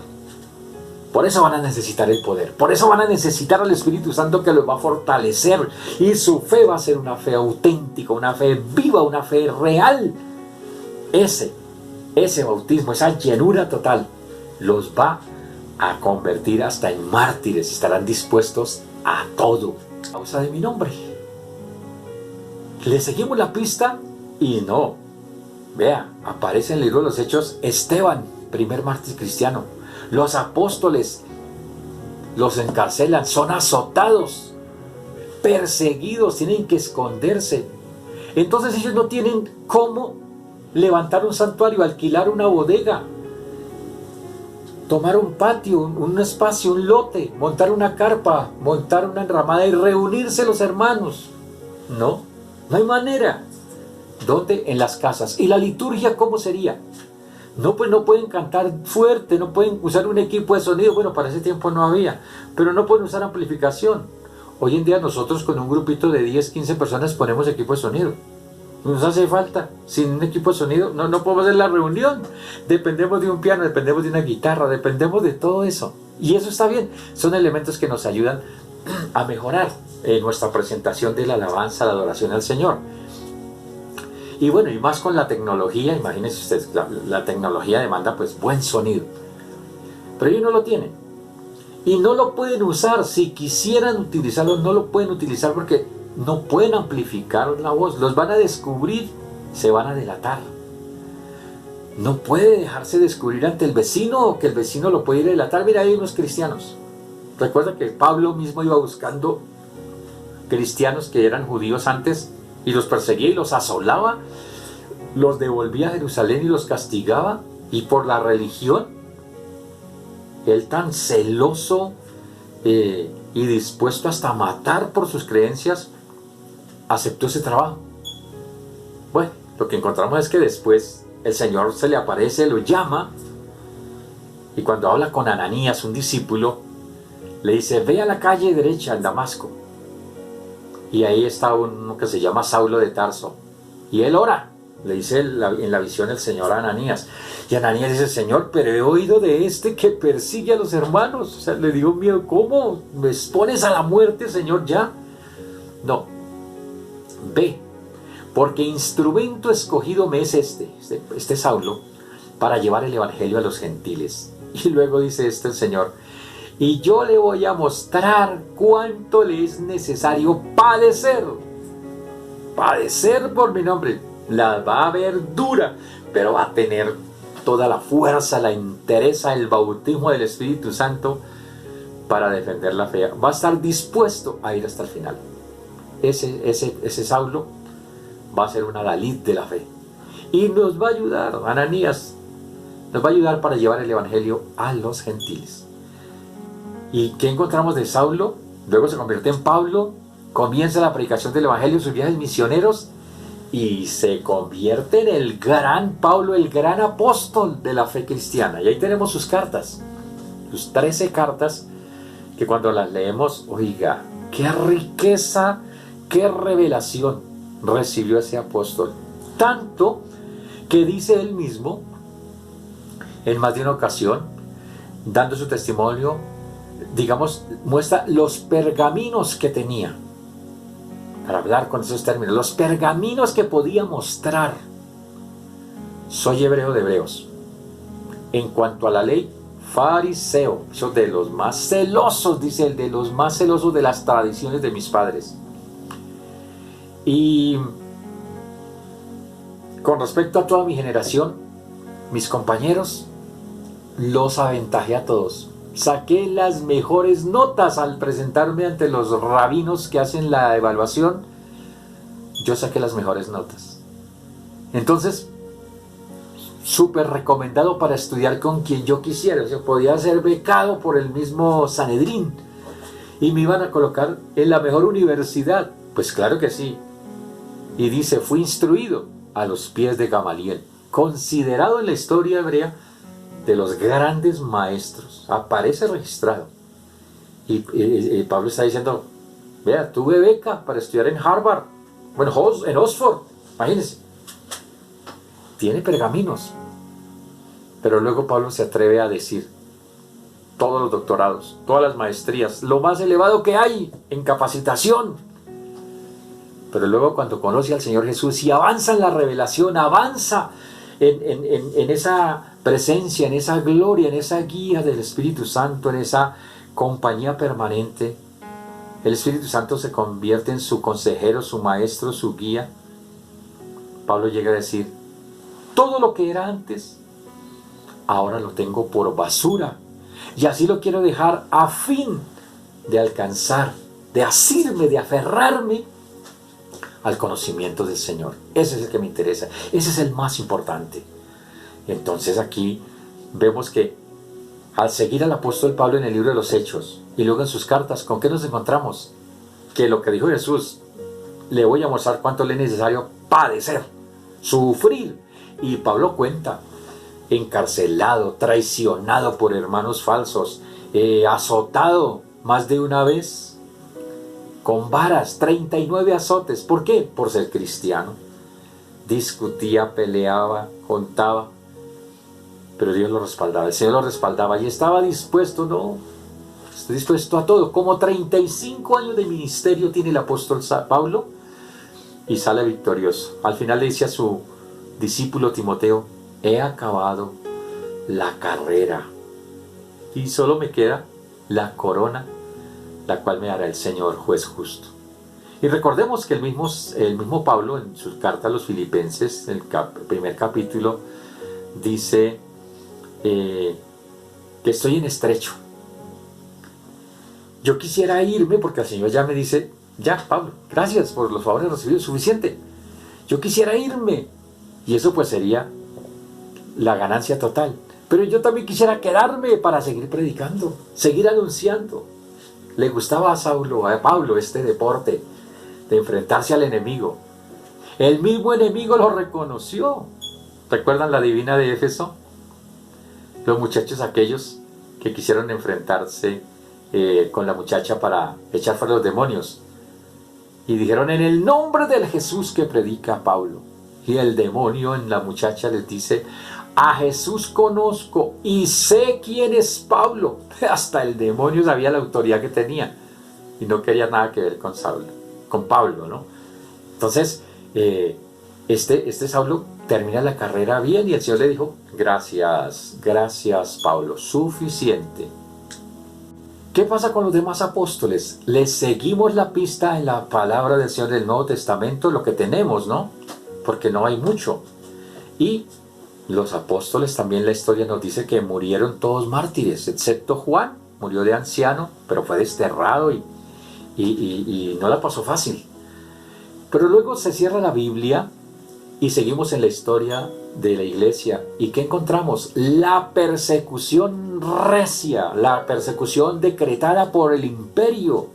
Por eso van a necesitar el poder. Por eso van a necesitar al Espíritu Santo, que los va a fortalecer. Y su fe va a ser una fe auténtica, una fe viva, una fe real. Ese bautismo, esa llenura total, los va a convertir hasta en mártires. Estarán dispuestos a todo a causa de mi nombre. Le seguimos la pista y no. Vea, aparece en el libro de los Hechos Esteban, primer mártir cristiano. Los apóstoles los encarcelan, son azotados, perseguidos, tienen que esconderse. Entonces ellos no tienen cómo levantar un santuario, alquilar una bodega, tomar un patio, un espacio, un lote, montar una carpa, montar una enramada y reunirse los hermanos. No hay manera. ¿Dónde? En las casas. ¿Y la liturgia cómo sería? No, pues no pueden cantar fuerte, no pueden usar un equipo de sonido. Bueno, para ese tiempo no había, pero no pueden usar amplificación. Hoy en día nosotros con un grupito de 10, 15 personas ponemos equipo de sonido. Nos hace falta. Sin un equipo de sonido no podemos hacer la reunión. Dependemos de un piano, dependemos de una guitarra, dependemos de todo eso. Y eso está bien. Son elementos que nos ayudan a mejorar nuestra presentación de la alabanza, la adoración al Señor. Y bueno, y más con la tecnología, imagínense ustedes, la tecnología demanda pues buen sonido. Pero ellos no lo tienen. Y no lo pueden usar. Si quisieran utilizarlo, no lo pueden utilizar porque no pueden amplificar la voz. Los van a descubrir, se van a delatar. No puede dejarse descubrir ante el vecino o que el vecino lo puede ir a delatar. Mira, hay unos cristianos. Recuerda que Pablo mismo iba buscando cristianos que eran judíos antes y los perseguía y los asolaba, los devolvía a Jerusalén y los castigaba. Y por la religión, él tan celoso y dispuesto hasta a matar por sus creencias, aceptó ese trabajo. Bueno, lo que encontramos es que después el Señor se le aparece, lo llama, y cuando habla con Ananías, un discípulo, le dice: ve a la calle derecha en Damasco. Y ahí está uno que se llama Saulo de Tarso. Y él ora, le dice en la visión el Señor a Ananías. Y Ananías dice: Señor, pero he oído de este que persigue a los hermanos. O sea, le dio miedo. ¿Cómo me expones a la muerte, Señor, ya? No. Ve, porque instrumento escogido me es este Saulo, para llevar el evangelio a los gentiles. Y luego dice el Señor: y yo le voy a mostrar cuánto le es necesario padecer por mi nombre. La va a ver dura, pero va a tener toda la fuerza, la entereza, el bautismo del Espíritu Santo para defender la fe. Va a estar dispuesto a ir hasta el final. Ese Saulo va a ser un adalid de la fe. Y nos va a ayudar, Ananías, nos va a ayudar para llevar el evangelio a los gentiles. ¿Y qué encontramos de Saulo? Luego se convierte en Pablo, comienza la predicación del evangelio, sus viajes misioneros, y se convierte en el gran Pablo, el gran apóstol de la fe cristiana. Y ahí tenemos sus cartas, sus 13 cartas, que cuando las leemos, oiga, qué riqueza, qué revelación recibió ese apóstol. Tanto que dice él mismo, en más de una ocasión, dando su testimonio, digamos, muestra los pergaminos que tenía, para hablar con esos términos, los pergaminos que podía mostrar. Soy hebreo de hebreos. En cuanto a la ley, fariseo, eso de los más celosos, dice él, de los más celosos de las tradiciones de mis padres. Y con respecto a toda mi generación, mis compañeros, los aventajé a todos. Saqué las mejores notas al presentarme ante los rabinos que hacen la evaluación. Yo saqué las mejores notas. Entonces, súper recomendado para estudiar con quien yo quisiera. O sea, podía ser becado por el mismo Sanedrín y me iban a colocar en la mejor universidad. Pues claro que sí. Y dice: fui instruido a los pies de Gamaliel, considerado en la historia hebrea de los grandes maestros. Aparece registrado. Y Pablo está diciendo: vea, tuve beca para estudiar en Harvard, bueno, en Oxford, imagínense. Tiene pergaminos. Pero luego Pablo se atreve a decir: todos los doctorados, todas las maestrías, lo más elevado que hay en capacitación. Pero luego, cuando conoce al Señor Jesús y avanza en la revelación, avanza en esa presencia, en esa gloria, en esa guía del Espíritu Santo, en esa compañía permanente, el Espíritu Santo se convierte en su consejero, su maestro, su guía. Pablo llega a decir: todo lo que era antes, ahora lo tengo por basura. Y así lo quiero dejar a fin de alcanzar, de asirme, de aferrarme al conocimiento del Señor. Ese es el que me interesa, ese es el más importante. Entonces aquí vemos que al seguir al apóstol Pablo en el libro de los Hechos y luego en sus cartas, ¿con qué nos encontramos? Que lo que dijo Jesús, le voy a mostrar cuánto le es necesario padecer, sufrir. Y Pablo cuenta, encarcelado, traicionado por hermanos falsos, azotado más de una vez, con varas, 39 azotes. ¿Por qué? Por ser cristiano. Discutía, peleaba, contaba, pero Dios lo respaldaba, el Señor lo respaldaba y estaba dispuesto, ¿no? Estoy dispuesto a todo. Como 35 años de ministerio tiene el apóstol Pablo y sale victorioso. Al final le dice a su discípulo Timoteo, he acabado la carrera y solo me queda la corona, la cual me dará el Señor juez justo. Y recordemos que el mismo Pablo en su carta a los Filipenses, en el primer capítulo, dice que estoy en estrecho. Yo quisiera irme porque el Señor ya me dice, ya Pablo, gracias por los favores recibidos, suficiente. Yo quisiera irme y eso pues sería la ganancia total. Pero yo también quisiera quedarme para seguir predicando, seguir anunciando. Le gustaba a Pablo este deporte de enfrentarse al enemigo. El mismo enemigo lo reconoció. ¿Recuerdan la divina de Éfeso? Los muchachos aquellos que quisieron enfrentarse con la muchacha para echar fuera los demonios. Y dijeron, en el nombre del Jesús que predica Pablo. Y el demonio en la muchacha les dice, a Jesús conozco y sé quién es Pablo. Hasta el demonio sabía la autoridad que tenía y no quería nada que ver con Pablo, ¿no? Entonces, este Saulo termina la carrera bien y el Señor le dijo, gracias Pablo, suficiente. ¿Qué pasa con los demás apóstoles? Les seguimos la pista en la palabra del Señor del Nuevo Testamento, lo que tenemos, ¿no? Porque no hay mucho. Y los apóstoles también, la historia nos dice que murieron todos mártires, excepto Juan, murió de anciano, pero fue desterrado y no la pasó fácil. Pero luego se cierra la Biblia y seguimos en la historia de la iglesia. ¿Y qué encontramos? La persecución recia, la persecución decretada por el imperio.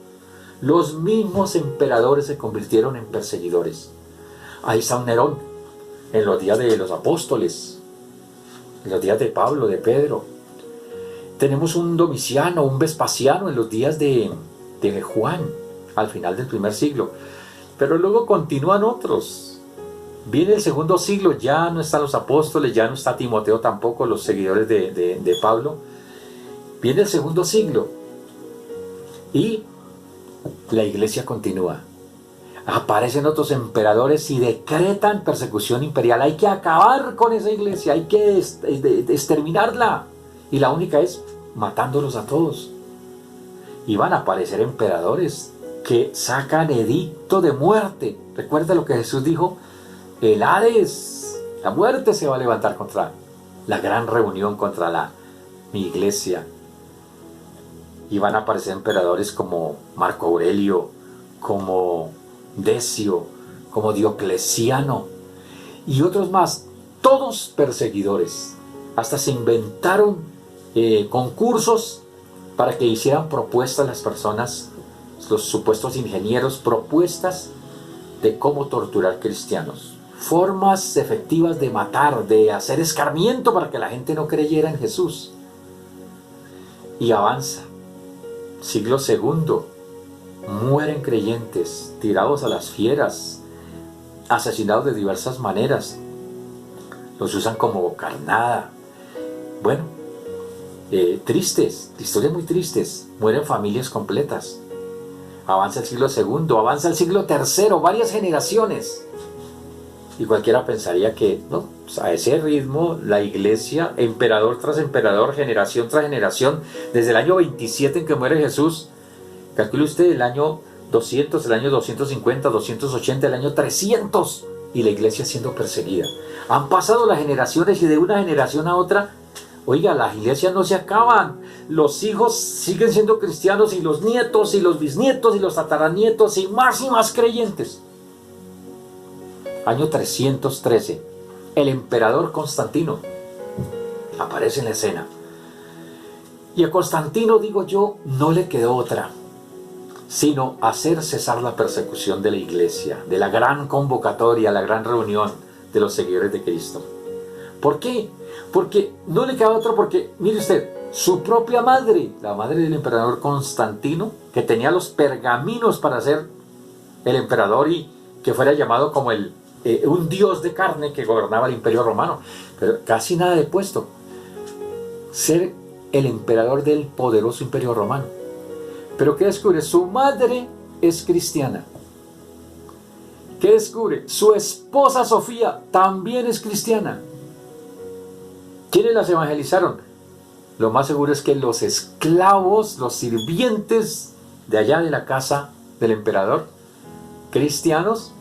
Los mismos emperadores se convirtieron en perseguidores. Ahí está un Nerón, en los días de los apóstoles, en los días de Pablo, de Pedro. Tenemos un Domiciano, un Vespasiano en los días de Juan, al final del primer siglo. Pero luego continúan otros. Viene el segundo siglo, ya no están los apóstoles, ya no está Timoteo tampoco, los seguidores de Pablo. Viene el segundo siglo y la iglesia continúa. Aparecen otros emperadores y decretan persecución imperial. Hay que acabar con esa iglesia, hay que exterminarla. Y la única es matándolos a todos. Y van a aparecer emperadores que sacan edicto de muerte. Recuerda lo que Jesús dijo, el Hades, la muerte se va a levantar contra la gran reunión, contra mi iglesia. Y van a aparecer emperadores como Marco Aurelio, como Decio, como Diocleciano y otros más, todos perseguidores. Hasta se inventaron concursos para que hicieran propuestas las personas, los supuestos ingenieros, propuestas de cómo torturar cristianos, formas efectivas de matar, de hacer escarmiento para que la gente no creyera en Jesús. Y avanza, siglo segundo, mueren creyentes, tirados a las fieras, asesinados de diversas maneras, los usan como carnada. Bueno, tristes, historias muy tristes, mueren familias completas. Avanza el siglo segundo, avanza el siglo tercero, varias generaciones. Y cualquiera pensaría que, no, a ese ritmo, la iglesia, emperador tras emperador, generación tras generación, desde el año 27 en que muere Jesús, calcule usted el año 200, el año 250, 280, el año 300, y la iglesia siendo perseguida. Han pasado las generaciones y de una generación a otra Oiga, las iglesias no se acaban. Los hijos siguen siendo cristianos y los nietos y los bisnietos y los tataranietos y más creyentes. Año 313, el emperador Constantino aparece en la escena. Y a Constantino, digo yo, no le quedó otra, sino hacer cesar la persecución de la iglesia, de la gran convocatoria, la gran reunión de los seguidores de Cristo. ¿Por qué? Porque no le quedaba otro, porque, mire usted, su propia madre, la madre del emperador Constantino, que tenía los pergaminos para ser el emperador y que fuera llamado como un dios de carne que gobernaba el imperio romano, pero casi nada de puesto, ser el emperador del poderoso imperio romano. Pero ¿qué descubre? Su madre es cristiana. ¿Qué descubre? Su esposa Sofía también es cristiana. ¿Quiénes las evangelizaron? Lo más seguro es que los esclavos, los sirvientes de allá de la casa del emperador, cristianos,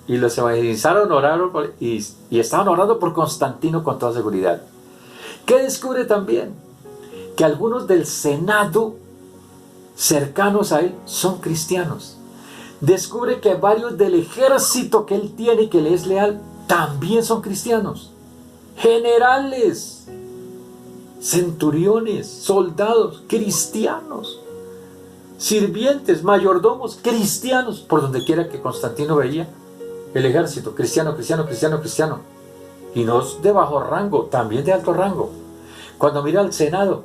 y los evangelizaron, oraron y estaban orando por Constantino con toda seguridad. ¿Qué descubre también? Que algunos del Senado cercanos a él son cristianos. Descubre que varios del ejército que él tiene y que le es leal también son cristianos. Generales, centuriones, soldados, cristianos, sirvientes, mayordomos, cristianos, por donde quiera que Constantino veía el ejército, cristiano, cristiano, cristiano, cristiano. Y no de bajo rango, también de alto rango. Cuando mira al Senado,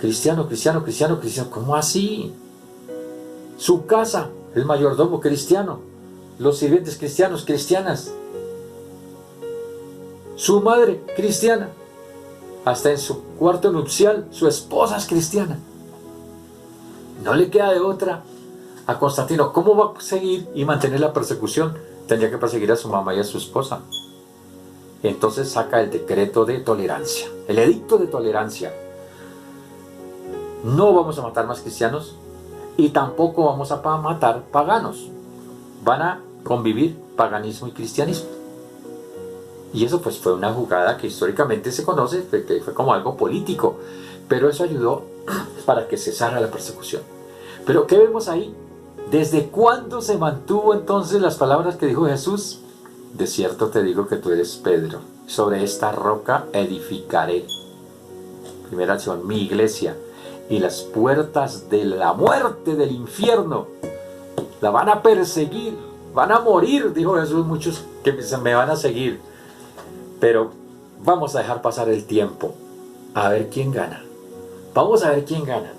cristiano, cristiano, cristiano, cristiano, ¿cómo así? Su casa, el mayordomo cristiano, los sirvientes cristianos, cristianas. Su madre cristiana, hasta en su cuarto nupcial, su esposa es cristiana. No le queda de otra a Constantino. ¿Cómo va a seguir y mantener la persecución? Tendría que perseguir a su mamá y a su esposa. Entonces saca el decreto de tolerancia, el edicto de tolerancia. No vamos a matar más cristianos y tampoco vamos a matar paganos. Van a convivir paganismo y cristianismo. Y eso pues fue una jugada que históricamente se conoce, que fue como algo político, pero eso ayudó para que cesara la persecución. Pero ¿qué vemos ahí? ¿Desde cuándo se mantuvo entonces las palabras que dijo Jesús? De cierto te digo que tú eres Pedro, sobre esta roca edificaré. Primera acción, mi iglesia, y las puertas de la muerte, del infierno, la van a perseguir, van a morir, dijo Jesús, muchos que me van a seguir. Pero vamos a dejar pasar el tiempo, a ver quién gana. Vamos a ver quién gana.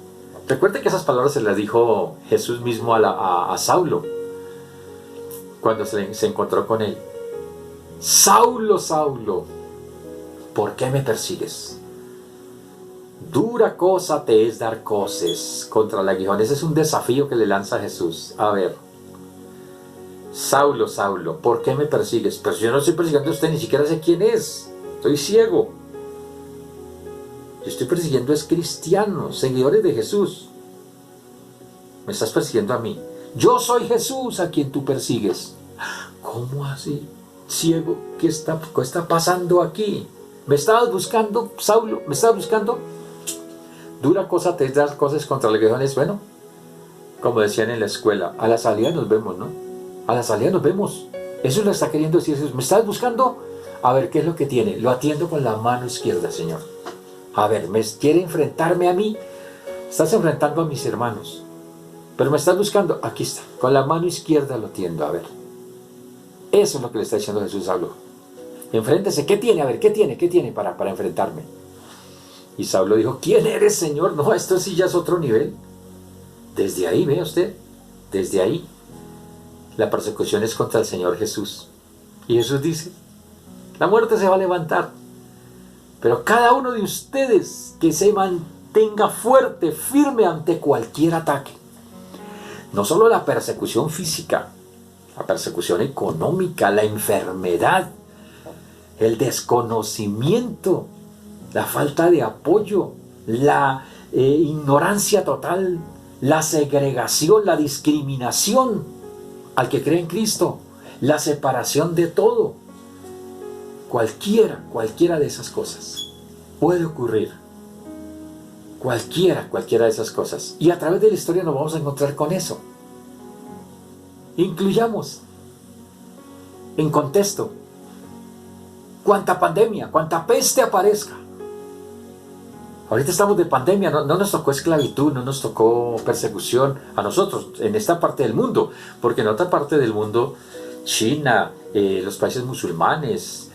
Recuerde que esas palabras se las dijo Jesús mismo a Saulo, cuando se encontró con él. Saulo, Saulo, ¿por qué me persigues? Dura cosa te es dar coces contra el aguijón. Ese es un desafío que le lanza Jesús. A ver, Saulo, Saulo, ¿por qué me persigues? Pero yo no estoy persiguiendo a usted, ni siquiera sé quién es. Estoy ciego. Yo estoy persiguiendo a cristianos, seguidores de Jesús. Me estás persiguiendo a mí. Yo soy Jesús a quien tú persigues. ¿Cómo así? Ciego, ¿qué está pasando aquí? ¿Me estabas buscando, Saulo? ¿Me estabas buscando? Dura cosa te es dar cosas contra los aguijones. Bueno, como decían en la escuela, a la salida nos vemos, ¿no? A la salida nos vemos. Eso lo está queriendo decir Jesús. ¿Me estás buscando? A ver, ¿qué es lo que tiene? Lo atiendo con la mano izquierda, Señor. A ver, ¿me quiere enfrentarme a mí? Estás enfrentando a mis hermanos. Pero me estás buscando. Aquí está. Con la mano izquierda lo atiendo. A ver. Eso es lo que le está diciendo Jesús a Saulo. Enfréntese. ¿Qué tiene? A ver, ¿qué tiene? ¿Qué tiene para enfrentarme? Y Saulo dijo, ¿quién eres, Señor? No, esto sí ya es otro nivel. Desde ahí, vea usted. Desde ahí. La persecución es contra el Señor Jesús. Y Jesús dice, la muerte se va a levantar. Pero cada uno de ustedes que se mantenga fuerte, firme ante cualquier ataque. No solo la persecución física, la persecución económica, la enfermedad, el desconocimiento, la falta de apoyo, la ignorancia total, la segregación, la discriminación al que cree en Cristo, la separación de todo. Cualquiera de esas cosas. Puede ocurrir cualquiera de esas cosas. Y a través de la historia nos vamos a encontrar con eso. Incluyamos en contexto cuánta pandemia, cuánta peste aparezca. Ahorita estamos de pandemia, no nos tocó esclavitud, no nos tocó persecución a nosotros en esta parte del mundo, porque en otra parte del mundo, China, los países musulmanes,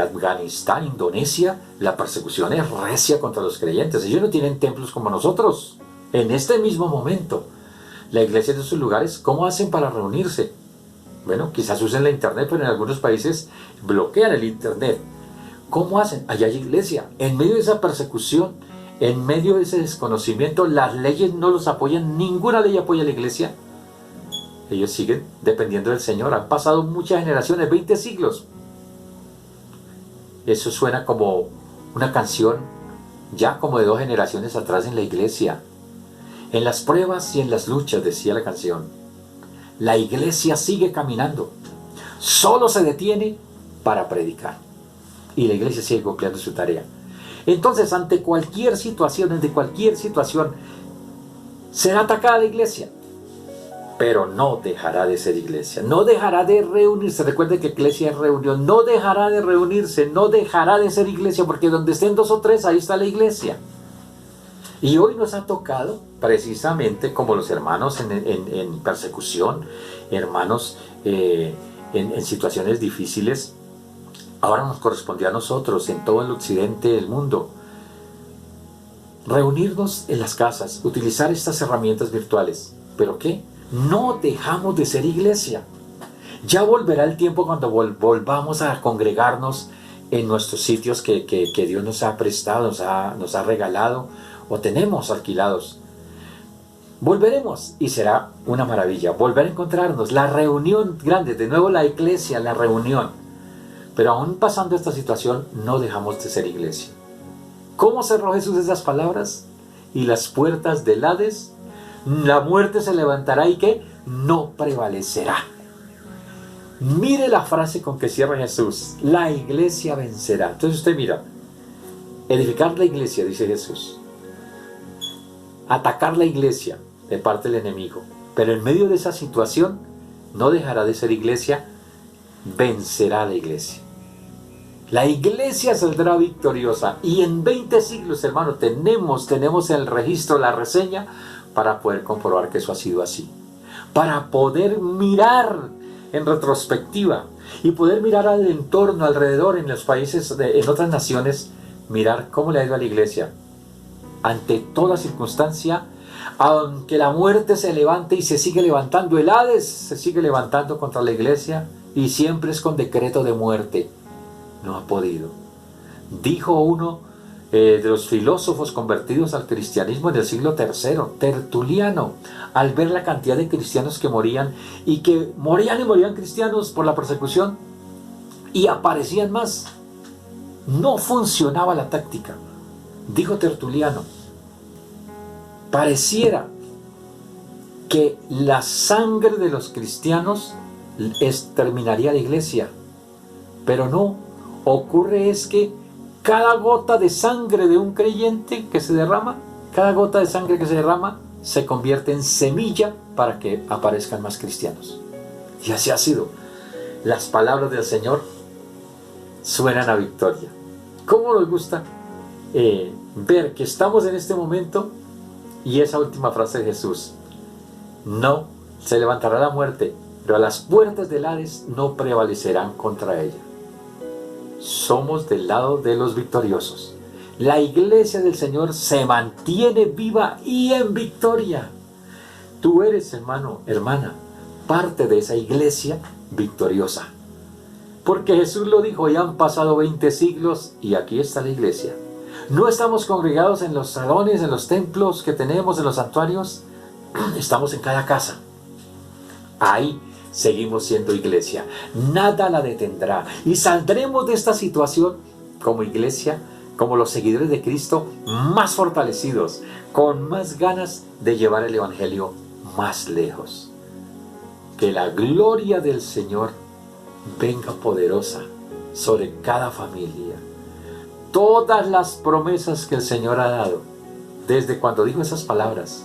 Afganistán, Indonesia, la persecución es recia contra los creyentes. Ellos no tienen templos como nosotros. En este mismo momento, la iglesia de sus lugares, ¿cómo hacen para reunirse? Bueno, quizás usen la internet, pero en algunos países bloquean el internet. ¿Cómo hacen? Allá hay iglesia. En medio de esa persecución, en medio de ese desconocimiento, las leyes no los apoyan, ninguna ley apoya a la iglesia. Ellos siguen dependiendo del Señor. Han pasado muchas generaciones, 20 siglos. Eso suena como una canción ya como de 2 generaciones atrás en la iglesia. En las pruebas y en las luchas, decía la canción, la iglesia sigue caminando. Solo se detiene para predicar. Y la iglesia sigue cumpliendo su tarea. Entonces, ante cualquier situación, será atacada la iglesia. Pero no dejará de ser iglesia, no dejará de reunirse. Recuerden que iglesia es reunión, no dejará de reunirse, no dejará de ser iglesia, porque donde estén 2 o 3, ahí está la iglesia. Y hoy nos ha tocado, precisamente como los hermanos en persecución, hermanos en situaciones difíciles, ahora nos correspondió a nosotros, en todo el occidente del mundo, reunirnos en las casas, utilizar estas herramientas virtuales. ¿Pero qué? No dejamos de ser iglesia. Ya volverá el tiempo cuando volvamos a congregarnos en nuestros sitios que Dios nos ha prestado, nos ha regalado o tenemos alquilados. Volveremos y será una maravilla. Volver a encontrarnos, la reunión grande, de nuevo la iglesia, la reunión. Pero aún pasando esta situación, no dejamos de ser iglesia. ¿Cómo cerró Jesús esas palabras? Y las puertas del Hades, la muerte se levantará y ¿qué? No prevalecerá. Mire la frase con que cierra Jesús. La iglesia vencerá. Entonces usted mira, edificar la iglesia, dice Jesús. Atacar la iglesia de parte del enemigo. Pero en medio de esa situación, no dejará de ser iglesia, vencerá la iglesia. La iglesia saldrá victoriosa. Y en 20 siglos, hermano, tenemos el registro, la reseña, para poder comprobar que eso ha sido así. Para poder mirar en retrospectiva y poder mirar al entorno, alrededor, en los países, en otras naciones, mirar cómo le ha ido a la iglesia. Ante toda circunstancia, aunque la muerte se levante y se sigue levantando, el Hades se sigue levantando contra la iglesia y siempre es con decreto de muerte. No ha podido. Dijo uno de los filósofos convertidos al cristianismo en el siglo III, Tertuliano, al ver la cantidad de cristianos que morían y que morían cristianos por la persecución y aparecían más. No funcionaba la táctica. Dijo Tertuliano, pareciera que la sangre de los cristianos exterminaría la iglesia, pero no. Ocurre es que cada gota de sangre de un creyente que se derrama, cada gota de sangre que se derrama, se convierte en semilla para que aparezcan más cristianos. Y así ha sido. Las palabras del Señor suenan a victoria. ¿Cómo nos gusta ver que estamos en este momento? Y esa última frase de Jesús: no se levantará la muerte, pero a las puertas del Hades no prevalecerán contra ella. Somos del lado de los victoriosos. La iglesia del Señor se mantiene viva y en victoria. Tú eres, hermano, hermana, parte de esa iglesia victoriosa. Porque Jesús lo dijo, ya han pasado 20 siglos y aquí está la iglesia. No estamos congregados en los salones, en los templos que tenemos, en los santuarios. Estamos en cada casa. Ahí seguimos siendo iglesia. Nada la detendrá. Y saldremos de esta situación como iglesia, como los seguidores de Cristo, más fortalecidos, con más ganas de llevar el evangelio más lejos. Que la gloria del Señor venga poderosa sobre cada familia. todas las promesas que el Señor ha dado, desde cuando dijo esas palabras,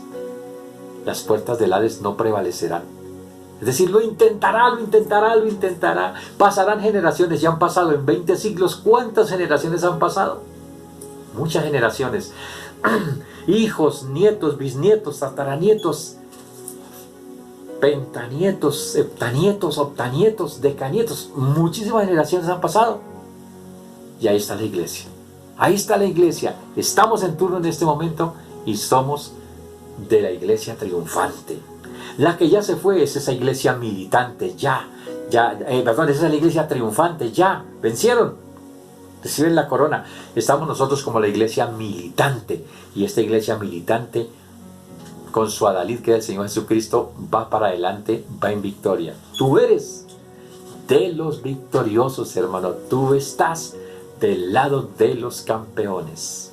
las puertas del Hades no prevalecerán. Es decir, lo intentará, lo intentará, lo intentará. Pasarán generaciones, ya han pasado en 20 siglos. ¿Cuántas generaciones han pasado? Muchas generaciones. Hijos, nietos, bisnietos, tataranietos, pentanietos, septanietos, octanietos, decanietos. Muchísimas generaciones han pasado. Y ahí está la iglesia. Ahí está la iglesia. Estamos en turno en este momento y somos de la iglesia triunfante. La que ya se fue es esa iglesia militante, esa es la iglesia triunfante, ya, vencieron, reciben la corona. Estamos nosotros como la iglesia militante, y esta iglesia militante, con su adalid que es el Señor Jesucristo, va para adelante, va en victoria. Tú eres de los victoriosos, hermano, tú estás del lado de los campeones.